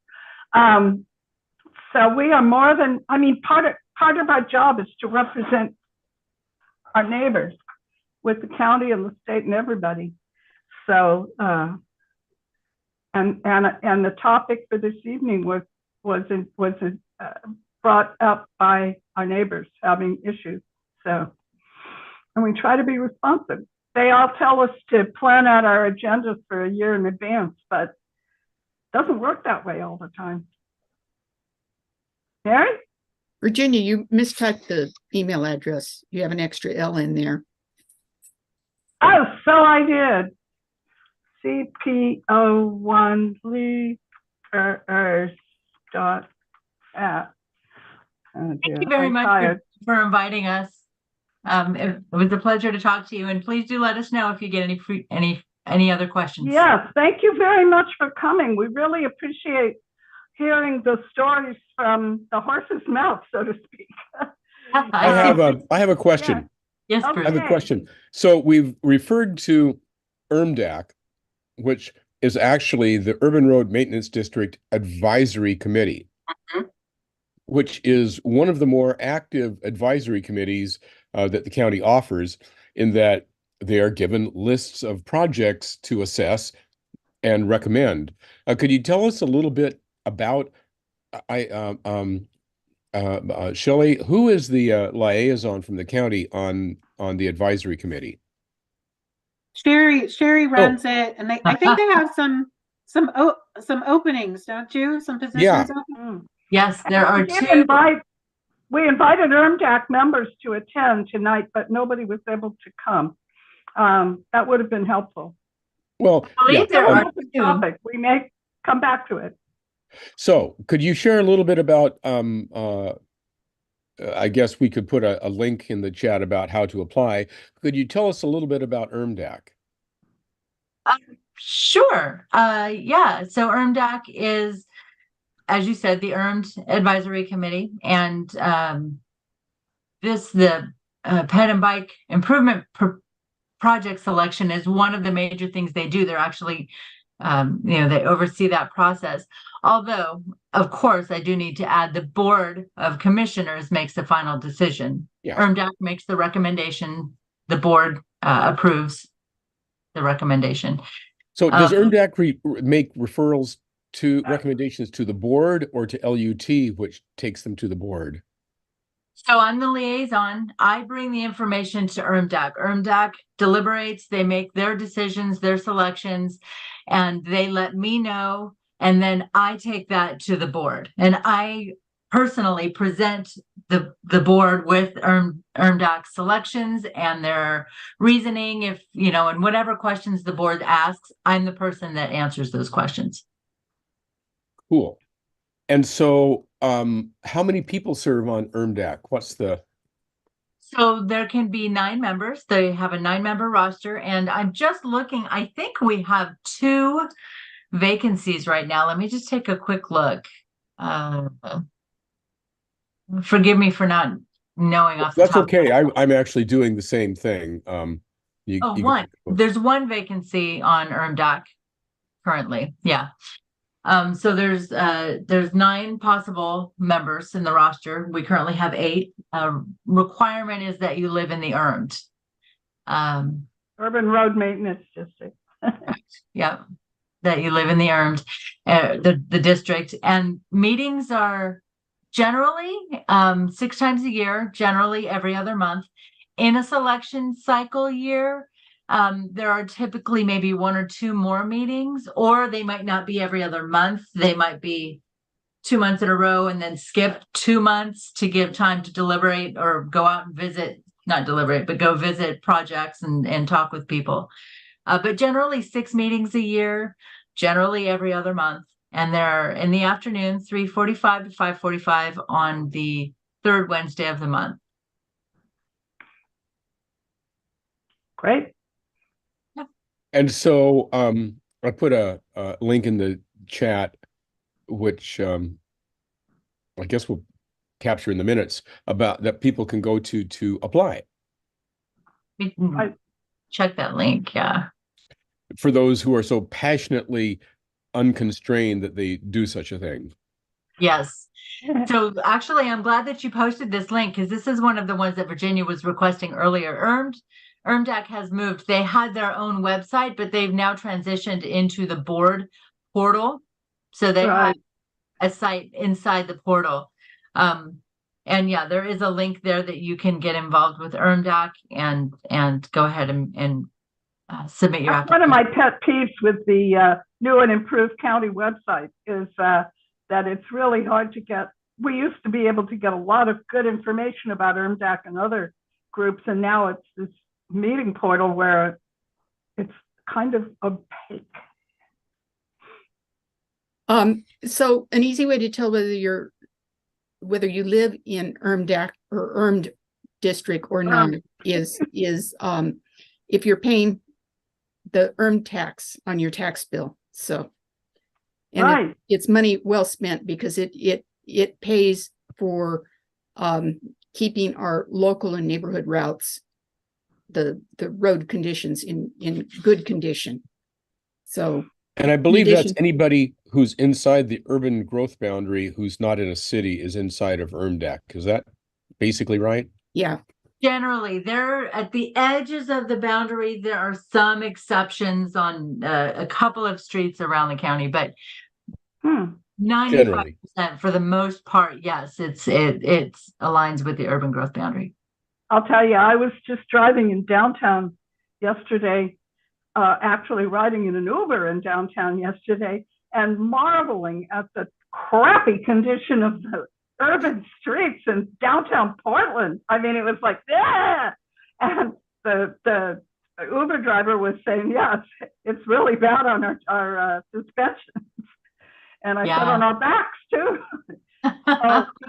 So we are more than, part of our job is to represent our neighbors with the county and the state and everybody. So, and the topic for this evening was brought up by our neighbors having issues. So, and we try to be responsive. They all tell us to plan out our agendas for a year in advance, but it doesn't work that way all the time. Mary? Virginia, you mistyped the email address. You have an extra L in there. Oh, so I did. CPO1leaders.at. Thank you very much for inviting us. It was a pleasure to talk to you, and please do let us know if you get any other questions. Yes, thank you very much for coming. We really appreciate hearing the stories from the horse's mouth, so to speak. I have a question. Yeah. Yes, Okay. I have a question. So we've referred to URMDAC, which is actually the Urban Road Maintenance District Advisory Committee, which is one of the more active advisory committees that the county offers, in that they are given lists of projects to assess and recommend. Could you tell us a little bit about, Shelley, who is the liaison from the county on the advisory committee? Sherry runs it, and I think they have some openings, don't you? Some positions open? Yes, there are two. We invited URMDAC members to attend tonight, but nobody was able to come. That would have been helpful. Well, I believe there are two. We may come back to it. So could you share a little bit about, I guess we could put a link in the chat about how to apply. Could you tell us a little bit about ERMDAC? Sure. Yeah. So ERMDAC is, as you said, the ERMD Advisory Committee, and the ped and bike improvement project selection is one of the major things they do. They're actually, they oversee that process. Although, of course, I do need to add the Board of Commissioners makes the final decision. Yeah. ERMDAC makes the recommendation. The board approves the recommendation. So does ERMDAC make referrals to recommendations to the board or to LUT, which takes them to the board? So I'm the liaison. I bring the information to ERMDAC. ERMDAC deliberates, they make their decisions, their selections, and they let me know. And then I take that to the board. And I personally present the board with ERMDAC selections and their reasoning. If, and whatever questions the board asks, I'm the person that answers those questions. Cool. And so how many people serve on ERMDAC? So there can be 9 members. They have a 9-member roster, and I'm just looking, I think we have 2 vacancies right now. Let me just take a quick look. Forgive me for not knowing off the That's top. okay. I'm actually doing the same thing. One. There's 1 vacancy on ERMDAC currently. Yeah. So there's 9 possible members in the roster. We currently have 8. Requirement is that you live in the ERMD. Urban Road Maintenance District. Yeah, that you live in the ERMD, the district. And meetings are generally 6 times a year, generally every other month. In a selection cycle year, there are typically maybe 1 or 2 more meetings, or they might not be every other month. They might be 2 months in a row and then skip 2 months to give time to deliberate or go out and visit, not deliberate, but go visit projects and talk with people. But generally 6 meetings a year, generally every other month. And they're in the afternoon, 3:45 to 5:45 on the 3rd Wednesday of the month. Great. And so I put a link in the chat, which I guess we'll capture in the minutes, about that people can go to apply. We can check that link, yeah. For those who are so passionately unconstrained that they do such a thing. Yes. So actually, I'm glad that you posted this link, because this is one of the ones that Virginia was requesting earlier. ERMDAC has moved. They had their own website, but they've now transitioned into the board portal. So they have a site inside the portal. And yeah, there is a link there that you can get involved with ERMDAC and go ahead and submit your application. One of my pet peeves with the new and improved county website is that it's really hard to get. We used to be able to get a lot of good information about ERMDAC and other groups, and now it's this meeting portal where it's kind of opaque. So an easy way to tell whether you live in ERMDAC or ERMD district or not is if you're paying the ERMD tax on your tax bill. So, and it's money well spent, because it pays for keeping our local and neighborhood routes, the road conditions in good condition. So, and I believe that's anybody who's inside the urban growth boundary who's not in a city is inside of ERMDAC. Is that basically right? Yeah. Generally, they're at the edges of the boundary. There are some exceptions on a couple of streets around the county, but 95% for the most part, yes, it aligns with the urban growth boundary. I'll tell you, I was just driving in downtown yesterday, actually riding in an Uber in downtown yesterday, and marveling at the crappy condition of the urban streets in downtown Portland. I mean, it was like, yeah. And the Uber driver was saying, yes, it's really bad on our suspensions. And I said Yeah. on our backs too.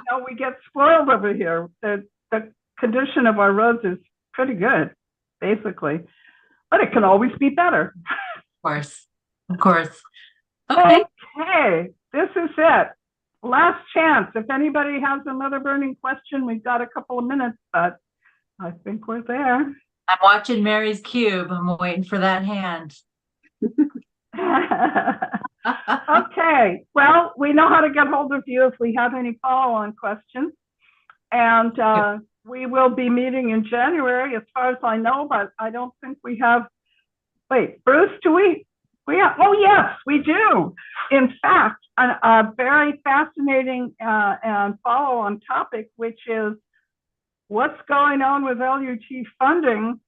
So, we get spoiled over here. The condition of our roads is pretty good, basically, but it can always be better. Of course. Okay. Okay, this is it. Last chance. If anybody has another burning question, we've got a couple of minutes, but I think we're there. I'm watching Mary's cube. I'm waiting for that hand. Okay, well, we know how to get hold of you if we have any follow-on questions. And we will be meeting in January, as far as I know, but I don't think we have, wait, Bruce, do we have, oh yes, we do. In fact, a very fascinating and follow-on topic, which is what's going on with LUT funding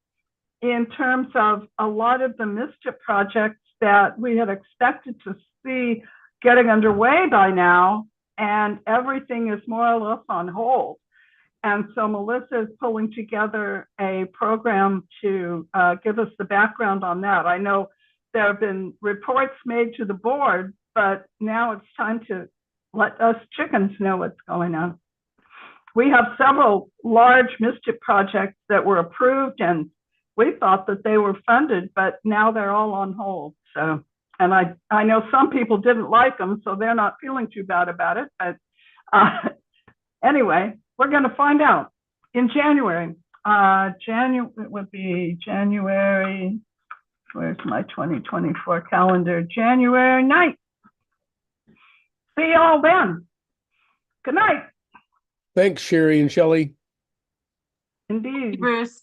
in terms of a lot of the MISTIP projects that we had expected to see getting underway by now, and everything is more or less on hold. And so Melissa is pulling together a program to give us the background on that. I know there have been reports made to the board, but now it's time to let us chickens know what's going on. We have several large MISTIP projects that were approved, and we thought that they were funded, but now they're all on hold. So, and I know some people didn't like them, so they're not feeling too bad about it. But anyway, we're going to find out in January. It would be January. Where's my 2024 calendar? January 9th. See you all then. Good night. Thanks, Sherry and Shelley. Indeed. Bruce.